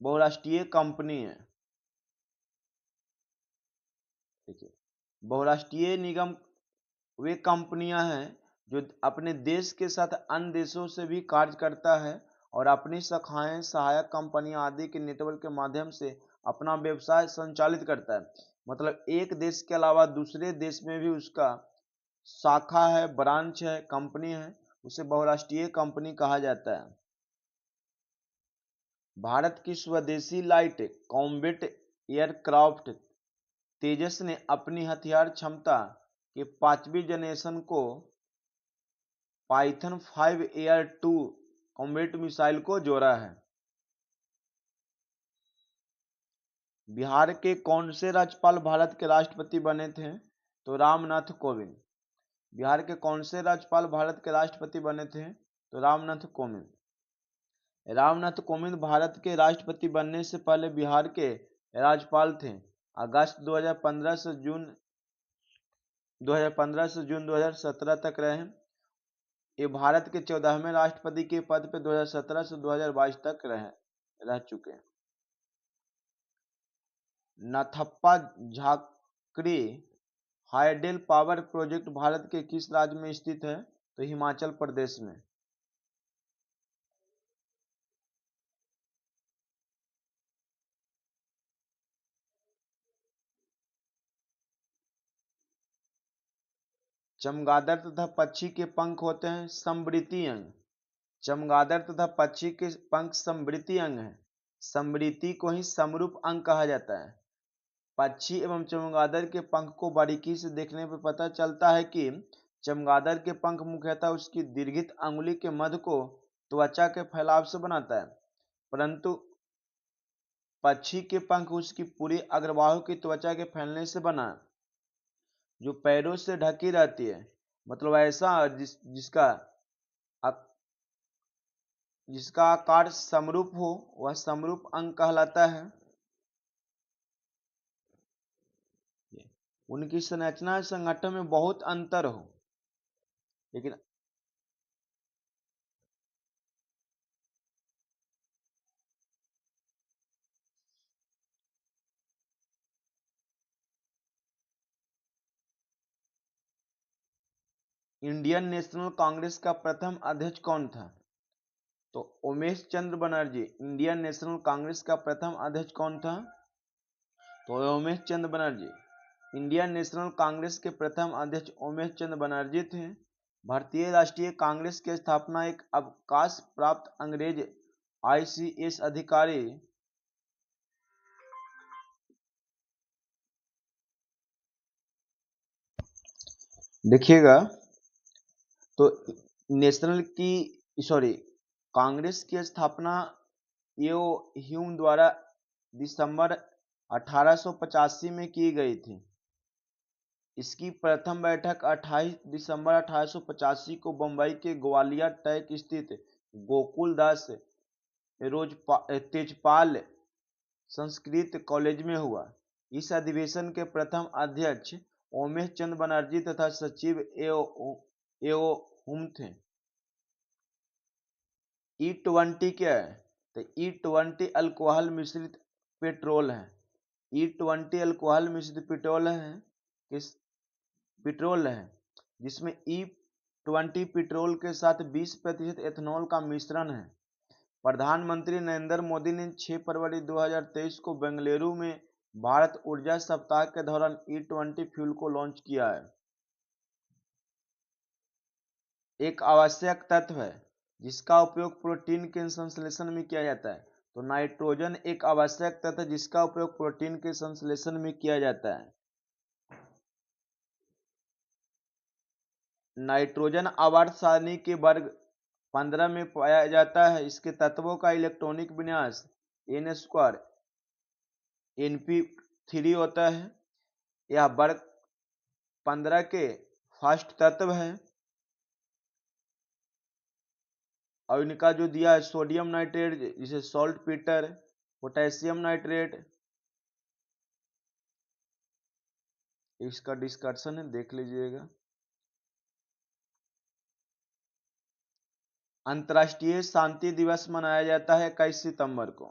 बहुराष्ट्रीय कंपनी है। देखिए, बहुराष्ट्रीय निगम वे कंपनियां हैं जो अपने देश के साथ अन्य देशों से भी कार्य करता है और अपनी शाखाएं, सहायक कंपनियां आदि के नेटवर्क के माध्यम से अपना व्यवसाय संचालित करता है। मतलब एक देश के अलावा दूसरे देश में भी उसका शाखा है, ब्रांच है, कंपनी है, उसे बहुराष्ट्रीय कंपनी कहा जाता है। भारत की स्वदेशी लाइट कॉम्बैट एयरक्राफ्ट तेजस ने अपनी हथियार क्षमता के 5वीं जनरेशन को पाइथन 5 एयर 2 कॉम्बैट मिसाइल को जोड़ा है। बिहार के कौन से राज्यपाल भारत के राष्ट्रपति बने थे? तो रामनाथ कोविंद। बिहार के कौन से राज्यपाल भारत के राष्ट्रपति बने थे? तो रामनाथ कोविंद। रामनाथ कोविंद भारत के राष्ट्रपति बनने से पहले बिहार के राज्यपाल थे। अगस्त 2015 से जून 2017 तक रहे। ये भारत के 14वें राष्ट्रपति के पद पे 2017 से 2022 तक रह चुके हैं। नथप्पा Jhakri hydel power project Bharat के किस राज्य में स्थित है? तो हिमाचल प्रदेश में। चमगादड़ तथा पक्षी के पंख होते हैं समवृत्तीय अंग। चमगादड़ तथा पक्षी के पंख समवृत्तीय अंग हैं। समवृत्ति को ही समरूप अंग कहा जाता है। पक्षी एवं चमगादड़ के पंख को बारीकी से देखने पर पता चलता है कि चमगादड़ के पंख मुख्यतः उसकी दीर्घित अंगुली के मध्य को त्वचा के फैलाव से बनाता है, परंतु पक्षी के पंख उसकी पूरी अग्रबाहु की त्वचा के फैलने से बना है, जो पैरों से ढकी रहती है। मतलब ऐसा जिसका आकार समरूप हो वह समरूप अंग कहलाता है। उनकी संरचना संगठन में बहुत अंतर हो, लेकिन इंडियन नेशनल कांग्रेस का प्रथम अध्यक्ष कौन था? तो उमेश चंद्र बनर्जी। इंडियन नेशनल कांग्रेस का प्रथम अध्यक्ष कौन था? तो उमेश चंद्र बनर्जी। इंडियन नेशनल कांग्रेस के प्रथम अध्यक्ष उमेश चंद्र बनर्जी थे। भारतीय राष्ट्रीय कांग्रेस की स्थापना एक अवकाश प्राप्त अंग्रेज आईसीएस अधिकारी देखिएगा, तो कांग्रेस की स्थापना एओ ह्यूम द्वारा दिसंबर 1885 में की गई थी। इसकी प्रथम बैठक 28 दिसंबर 1885 को बंबई के ग्वालियर टैक स्थित गोकुल दास तेजपाल संस्कृत कॉलेज में हुआ। इस अधिवेशन के प्रथम अध्यक्ष उमेश चंद्र बनर्जी तथा सचिव एओ हुम थे। E20 क्या है? तो E20 अल्कोहल मिश्रित पेट्रोल है। E20 अल्कोहल मिश्रित पेट्रोल है जिसमें E20 पेट्रोल के साथ 20% एथेनॉल का मिश्रण है। प्रधानमंत्री नरेंद्र मोदी ने 6 फरवरी 2023 को बेंगलुरु में भारत ऊर्जा सप्ताह के दौरान E20 फ्यूल को लॉन्च किया है। एक आवश्यक तत्व है जिसका उपयोग प्रोटीन के संश्लेषण में किया जाता है। तो नाइट्रोजन एक आवश्यक तत्व है जिसका उपयोग प्रोटीन के संश्लेषण में किया जाता है। नाइट्रोजन आवर्त सारणी के वर्ग 15 में पाया जाता है। इसके तत्वों का इलेक्ट्रॉनिक विन्यास n² np3 होता है। यह वर्ग 15 के फर्स्ट तत्व है। और इनका जो दिया है सोडियम नाइट्रेट जिसे सॉल्ट पीटर, पोटेशियम नाइट्रेट, इसका डिस्कशन है, देख लीजिएगा। अंतर्राष्ट्रीय शांति दिवस मनाया जाता है 21 सितंबर को।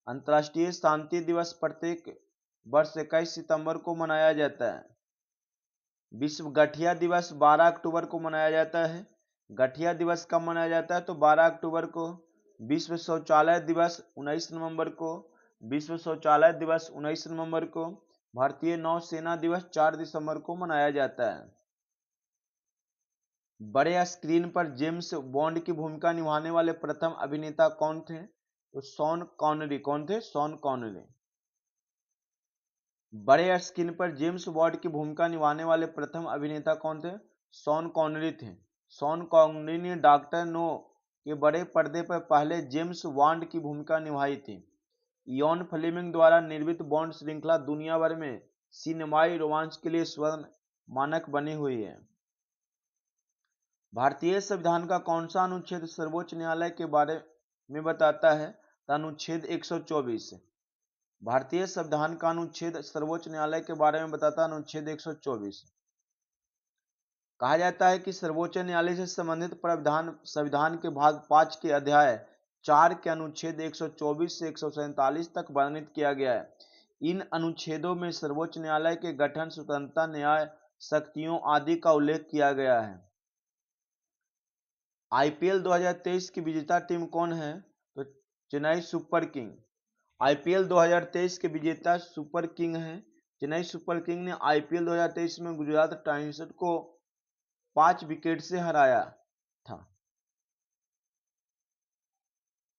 अंतर्राष्ट्रीय शांति दिवस प्रत्येक वर्ष 21 सितंबर को मनाया जाता है। विश्व गठिया दिवस 12 अक्टूबर को मनाया जाता है। गठिया दिवस कब मनाया जाता है? तो 12 अक्टूबर को। विश्व शौचालय दिवस 19 नवंबर को। विश्व शौचालय दिवस 19 नवंबर को। भारतीय नौसेना दिवस 4 दिसंबर को मनाया जाता है। बड़े स्क्रीन पर जेम्स बॉन्ड की भूमिका निभाने वाले प्रथम अभिनेता कौन थे? तो शॉन कॉनरी। कौन थे? Sean Connery. बड़े स्क्रीन पर जेम्स बॉन्ड की भूमिका निभाने वाले प्रथम अभिनेता कौन थे? शॉन कॉनरी थे। शॉन कॉनरी ने डॉक्टर नो के बड़े पर्दे पर पहले जेम्स बॉन्ड की भूमिका निभाई थी। इयॉन फ्लेमिंग द्वारा निर्मित बॉन्ड श्रृंखला दुनिया भर में सिनेमाई रोमांच के लिए स्वर्ण मानक बनी हुई है। भारतीय संविधान का कौन सा अनुच्छेद सर्वोच्च न्यायालय के बारे में बताता है? तो अनुच्छेद 124। भारतीय संविधान का अनुच्छेद सर्वोच्च न्यायालय के बारे में बताता है अनुच्छेद 124। कहा जाता है कि सर्वोच्च न्यायालय से संबंधित प्रावधान संविधान के भाग 5 के अध्याय 4 के अनुच्छेद 124 से 147 तक वर्णित किया गया है। इन अनुच्छेदों में सर्वोच्च न्यायालय के गठन, स्वतंत्रता, न्याय, शक्तियों आदि का उल्लेख किया गया है। आईपीएल 2023 की विजेता टीम कौन है? तो चेन्नई सुपर किंग। आईपीएल 2023 के विजेता सुपर किंग है। चेन्नई सुपर किंग ने आईपीएल 2023 में गुजरात टाइटंस को 5 विकेट से हराया था।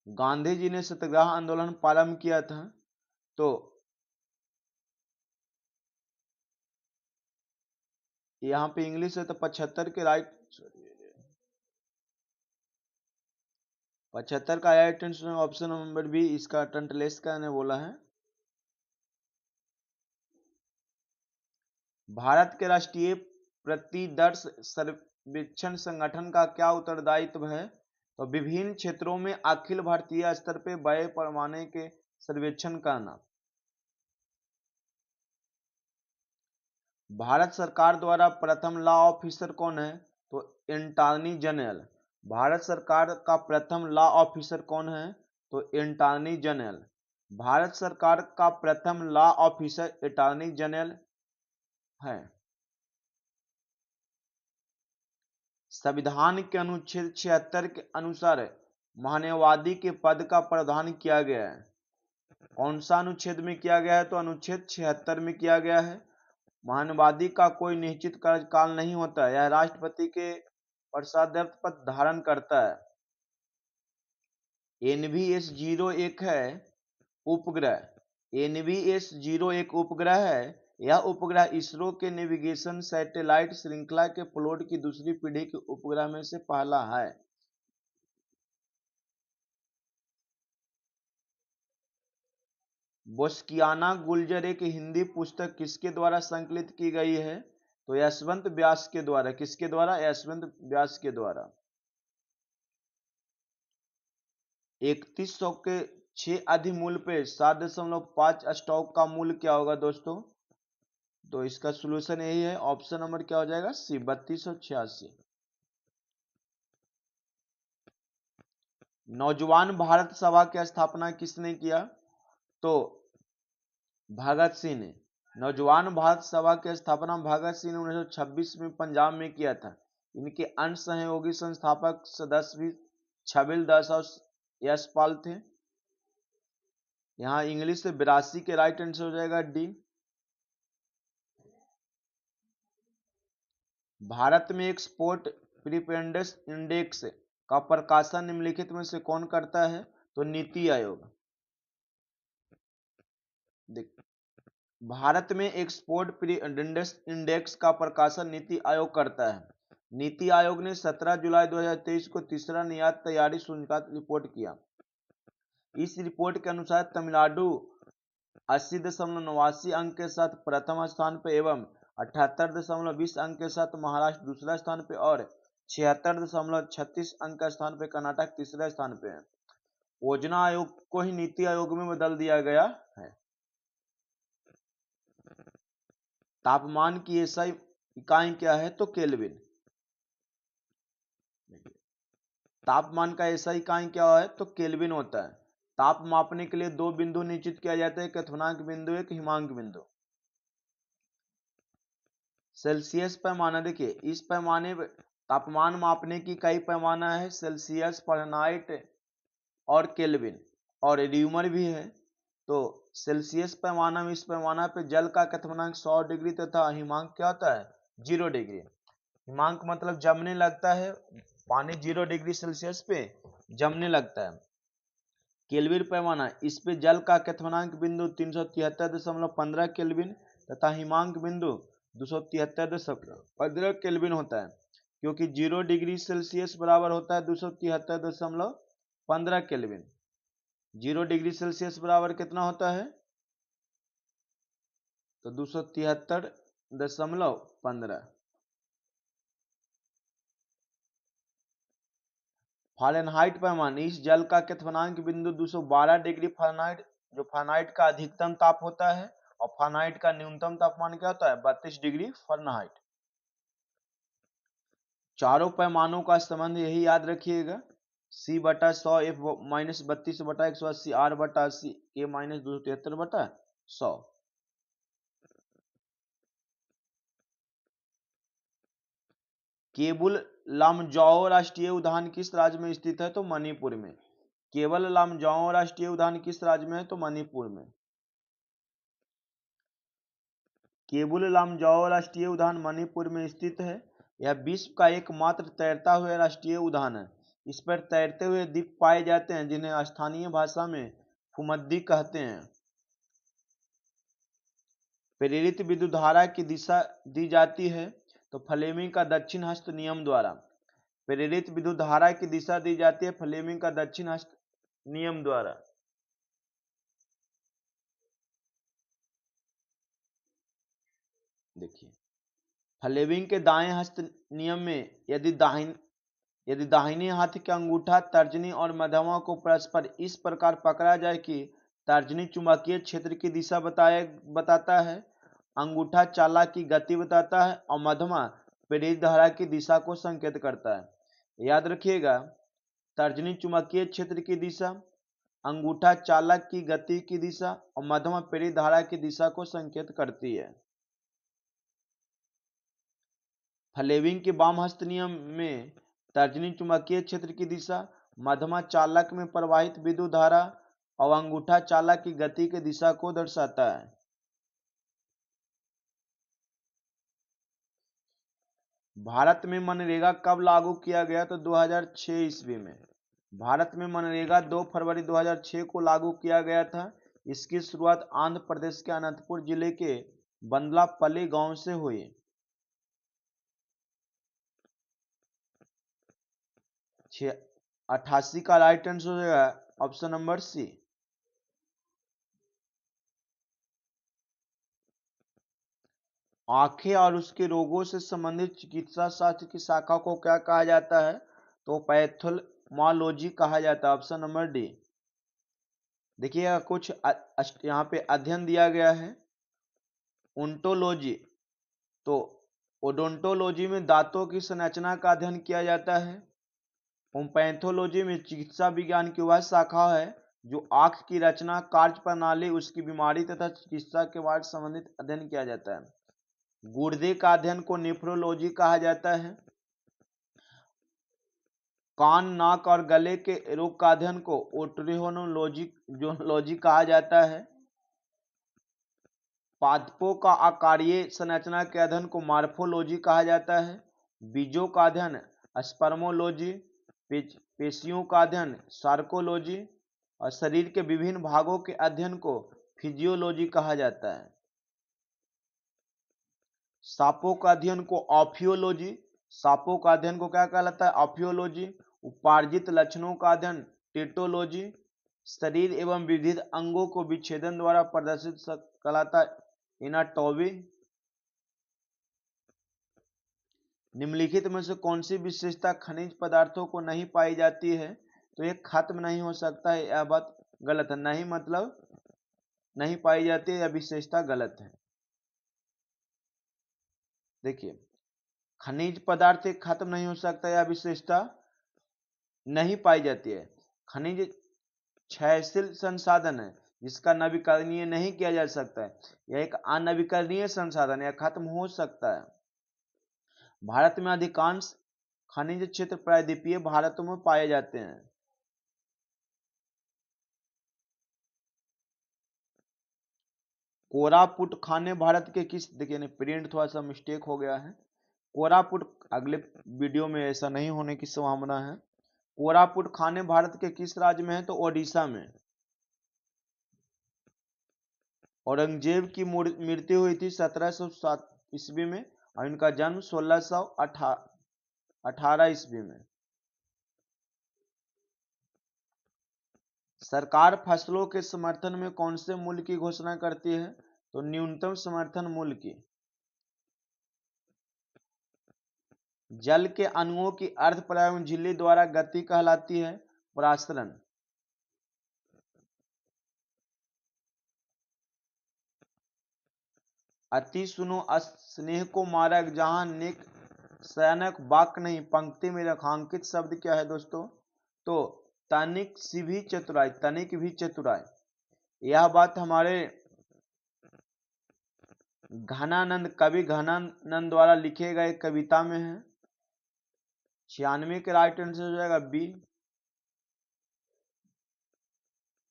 गांधी जी ने सत्याग्रह आंदोलन प्रारंभ किया था। तो यहाँ पे इंग्लिश है तो 75 के राइट 75 का राइट ऑप्शन नंबर बी इसका टंटलेस का ने बोला है। भारत के राष्ट्रीय प्रतिदर्श सर्वेक्षण संगठन का क्या उत्तरदायित्व है? तो विभिन्न क्षेत्रों में अखिल भारतीय स्तर पर बड़े पैमाने के सर्वेक्षण करना। भारत सरकार द्वारा प्रथम लॉ ऑफिसर कौन है? तो अटॉर्नी जनरल। भारत सरकार का प्रथम लॉ ऑफिसर कौन है? तो अटॉर्नी जनरल। भारत सरकार का प्रथम लॉ ऑफिसर अटॉर्नी जनरल है। संविधान के अनुच्छेद 76 के अनुसार महान्यायवादी के पद का प्रावधान किया गया है। कौन सा अनुच्छेद में किया गया है? तो अनुच्छेद 76 में किया गया है। महान्यायवादी का कोई निश्चित कार्यकाल नहीं होता है, यह राष्ट्रपति के प्रसादर्थ पद धारण करता है। NVS-01 है उपग्रह। NVS-01 उपग्रह है। यह उपग्रह इसरो के नेविगेशन सैटेलाइट श्रृंखला के प्लॉट की दूसरी पीढ़ी के उपग्रह में से पहला है। बोस्कियाना गुलजर एक हिंदी पुस्तक किसके द्वारा संकलित की गई है? तो यशवंत व्यास के द्वारा। किसके द्वारा? यशवंत व्यास के द्वारा। 3100 के 6 अधिमूल्य पे 7.5 स्टॉक का मूल्य क्या होगा दोस्तों? तो इसका सॉल्यूशन यही है, ऑप्शन नंबर क्या हो जाएगा? सी, 3286। नौजवान भारत सभा की स्थापना किसने किया? तो भगत सिंह ने। नौजवान भारत सभा की स्थापना भगत सिंह ने 1926 में पंजाब में किया था। इनके अन्य सहयोगी संस्थापक सदस्य भी छबिल दास और यशपाल थे। यहाँ इंग्लिश से 82 के राइट आंसर हो जाएगा डी। भारत में एक्सपोर्ट प्रिपेरेडनेस इंडेक्स का प्रकाशन निम्नलिखित में से कौन करता है? तो नीति आयोग। भारत में एक्सपोर्ट प्रिपेरेडनेस इंडेक्स का प्रकाशन नीति आयोग करता है। नीति आयोग ने 17 जुलाई 2023 को तीसरा निर्यात तैयारी सूचकांक रिपोर्ट किया। इस रिपोर्ट के अनुसार तमिलनाडु 80.89 अंक के साथ प्रथम स्थान पर एवं 78.20 अंक के साथ महाराष्ट्र दूसरा स्थान पर और 76.36 अंक का स्थान पर कर्नाटक तीसरे स्थान पर है। योजना आयोग को ही नीति आयोग में बदल दिया गया है। तापमान की एसआई इकाई क्या है? तो केल्विन। तापमान का एसआई इकाई क्या है? तो केल्विन होता है। ताप मापने के लिए 2 बिंदु निश्चित किया जाता है, एक क्वथनांक बिंदु, एक हिमांक बिंदु। सेल्सियस पैमाना, देखिए इस पैमाने तापमान मापने की कई पैमाना है, सेल्सियस, फ़ारेनहाइट और केल्विन और र्यूमर भी है। तो सेल्सियस पैमाना में इस पैमाना पे जल का क्वथनांक 100 डिग्री तथा हिमांक क्या होता है? 0 डिग्री। हिमांक मतलब जमने लगता है, पानी 0 डिग्री सेल्सियस पे जमने लगता है। केल्विन पैमाना, इस पे जल का क्वथनांक बिंदु 373.15 केल्विन तथा हिमांक बिंदु 273.15 केल्विन होता है, क्योंकि 0 डिग्री सेल्सियस बराबर होता है 273.15 केल्विन। 0 डिग्री सेल्सियस बराबर कितना होता है? तो 273.15। फारेनहाइट पैमाने, इस जल का क्वथनांक बिंदु 212 डिग्री फारेनहाइट, जो फारेनहाइट का अधिकतम ताप होता है, और फारेनहाइट का न्यूनतम तापमान क्या होता है? 32 डिग्री फारेनहाइट। चारों पैमानों का संबंध यही याद रखिएगा, C/100 F-32/180 R/80 K-273/100। Keibul Lamjao राष्ट्रीय उद्यान किस राज्य में स्थित है? तो मणिपुर में। केवल लामजाओ राष्ट्रीय उद्यान किस राज्य में है? तो मणिपुर में। केबुल लामजाओ राष्ट्रीय उद्यान मणिपुर में स्थित है। यह विश्व का एकमात्र तैरता हुआ राष्ट्रीय उद्यान है। इस पर तैरते हुए द्वीप पाए जाते हैं, जिन्हें स्थानीय भाषा में फुमद्दी कहते हैं। प्रेरित विद्युत धारा की दिशा दी जाती है तो फ्लेमिंग का दक्षिण हस्त नियम द्वारा। प्रेरित विद्युत धारा की दिशा दी जाती है फ्लेमिंग का दक्षिण हस्त नियम द्वारा। देखिए, फ्लेमिंग के दाएं हस्त नियम में यदि दाहिने हाथ के अंगूठा, तर्जनी और मध्यमा को परस्पर इस प्रकार पकड़ा जाए कि तर्जनी चुंबकीय क्षेत्र की दिशा बताता है, अंगूठा चालक की गति बताता है और मध्यमा प्रेरित धारा की दिशा को संकेत करता है। याद रखिएगा, तर्जनी चुंबकीय क्षेत्र की दिशा, अंगूठा चालक की गति की दिशा और मध्यमा प्रेरित धारा की दिशा को संकेत करती है। फ्लेमिंग के वाम हस्त नियम में तर्जनी चुंबकीय क्षेत्र की दिशा, मध्यमा चालक में प्रवाहित विद्युत धारा और अंगूठा चालक की गति की दिशा को दर्शाता है। भारत में मनरेगा कब लागू किया गया? तो 2006 ईस्वी में। भारत में मनरेगा 2 फरवरी 2006 को लागू किया गया था। इसकी शुरुआत आंध्र प्रदेश के अनंतपुर जिले के बंदलापल्ली गांव से हुई। 88 का राइट आंसर हो जाएगा ऑप्शन नंबर सी। आंखें और उसके रोगों से संबंधित चिकित्सा शास्त्र की शाखा को क्या कहा जाता है? तो पैथोलॉजी कहा जाता है। Option number D. देखिएगा, कुछ यहाँ पे अध्ययन दिया गया है। ओंटोलॉजी, तो ओडोंटोलॉजी में दांतों की संरचना का अध्ययन किया जाता है। पैथोलॉजी में चिकित्सा विज्ञान की वह शाखा है जो आंख की रचना, कार्य प्रणाली, उसकी बीमारी तथा चिकित्सा के बारे संबंधित अध्ययन किया जाता है। गुर्दे का अध्ययन को नेफ्रोलॉजी कहा जाता है। कान, नाक और गले के रोग का अध्ययन को ओटोरिनोलॉजी कहा जाता है। पादपों का आकारीय संरचना के अध्ययन को मॉर्फोलॉजी कहा जाता है। बीजों का अध्ययन स्पर्मोलॉजी, पेशियों का अध्ययन सार्कोलॉजी और शरीर के विभिन्न भागों के अध्ययन को फिजियोलॉजी कहा जाता है। सांपों का अध्ययन को ऑफियोलॉजी, सांपों का अध्ययन को क्या कहलाता है? ऑफियोलॉजी। उपार्जित लक्षणों का अध्ययन टेटोलॉजी। शरीर एवं विविध अंगों को विच्छेदन द्वारा प्रदर्शित कहलाता है एनाटॉमी। निम्नलिखित में से कौन सी विशेषता खनिज पदार्थों को नहीं पाई जाती है? तो ये खत्म नहीं हो सकता है, यह बात गलत है। नहीं मतलब नहीं पाई जाती है, यह विशेषता गलत है। देखिए, खनिज पदार्थ खत्म नहीं हो सकता, यह विशेषता नहीं पाई जाती है। खनिज क्षयशील संसाधन है जिसका नवीकरणीय नहीं किया जा सकता है। यह एक अनवीकरणीय संसाधन है, यह खत्म हो सकता है। भारत में अधिकांश खनिज क्षेत्र प्रायद्वीपीय भारतों में पाए जाते हैं। कोरापुट खाने भारत के किस, देखिए प्रिंट थोड़ा सा मिस्टेक हो गया है। कोरापुट, अगले वीडियो में ऐसा नहीं होने की संभावना है। कोरापुट खाने भारत के किस राज्य में है? तो ओडिशा में। औरंगजेब की मृत्यु हुई थी 1707 ईस्वी में और इनका जन्म 1618 ईस्वी में। सरकार फसलों के समर्थन में कौन से मूल्य की घोषणा करती है? तो न्यूनतम समर्थन मूल्य की। जल के अणुओं की अर्ध परागण झिल्ली द्वारा गति कहलाती है परासरण। अति सुनो स्नेह को मारक, जहां नेक सैनक वाक्य नहीं, पंक्ति में रेखांकित शब्द क्या है दोस्तों? तो तनिक सी भी चतुराई, तनिक भी चतुराई। यह बात हमारे घनानंद, कवि घनानंद द्वारा लिखे गए कविता में है। 96 के राइट आंसर हो जाएगा बी।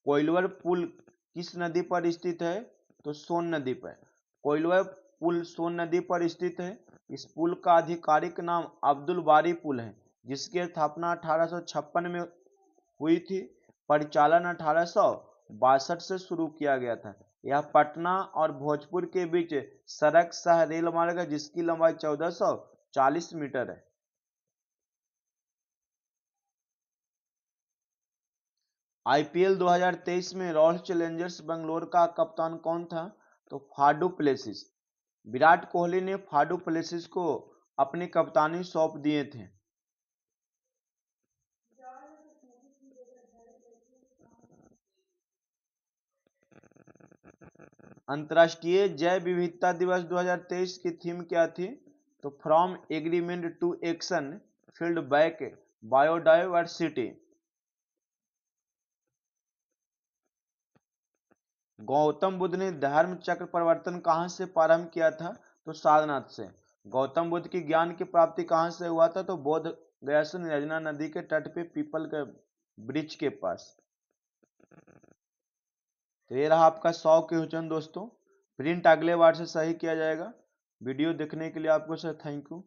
कोइलवर पुल किस नदी पर स्थित है? तो सोन नदी पर। कोइलवर पुल सोन नदी पर स्थित है। इस पुल का आधिकारिक नाम अब्दुल बारी पुल है, जिसकी स्थापना 1856 में हुई थी। परिचालन 1862 से शुरू किया गया था। यह पटना और भोजपुर के बीच सड़क सह रेल मार्ग है, जिसकी लंबाई 1440 मीटर है। आईपीएल 2023 में रॉयल चैलेंजर्स बेंगलोर का कप्तान कौन था? तो फाडू प्लेसिस। विराट कोहली ने फाडू प्लेसिस को अपनी कप्तानी सौंप दिए थे। अंतर्राष्ट्रीय जैव विविधता दिवस 2023 की थीम क्या थी? तो from agreement to action, build back biodiversity. Gautam Buddha ने धर्म चक्र परिवर्तन कहां से प्रारंभ किया था? तो सारनाथ से। गौतम बुद्ध की ज्ञान की प्राप्ति कहां से हुआ था? तो बोध गया से, निर्जना नदी के तट पे पीपल के वृक्ष के पास। तो ये रहा आपका 100 क्वेश्चन दोस्तों। प्रिंट अगले बार से सही किया जाएगा। वीडियो देखने के लिए आपको सर थैंक यू।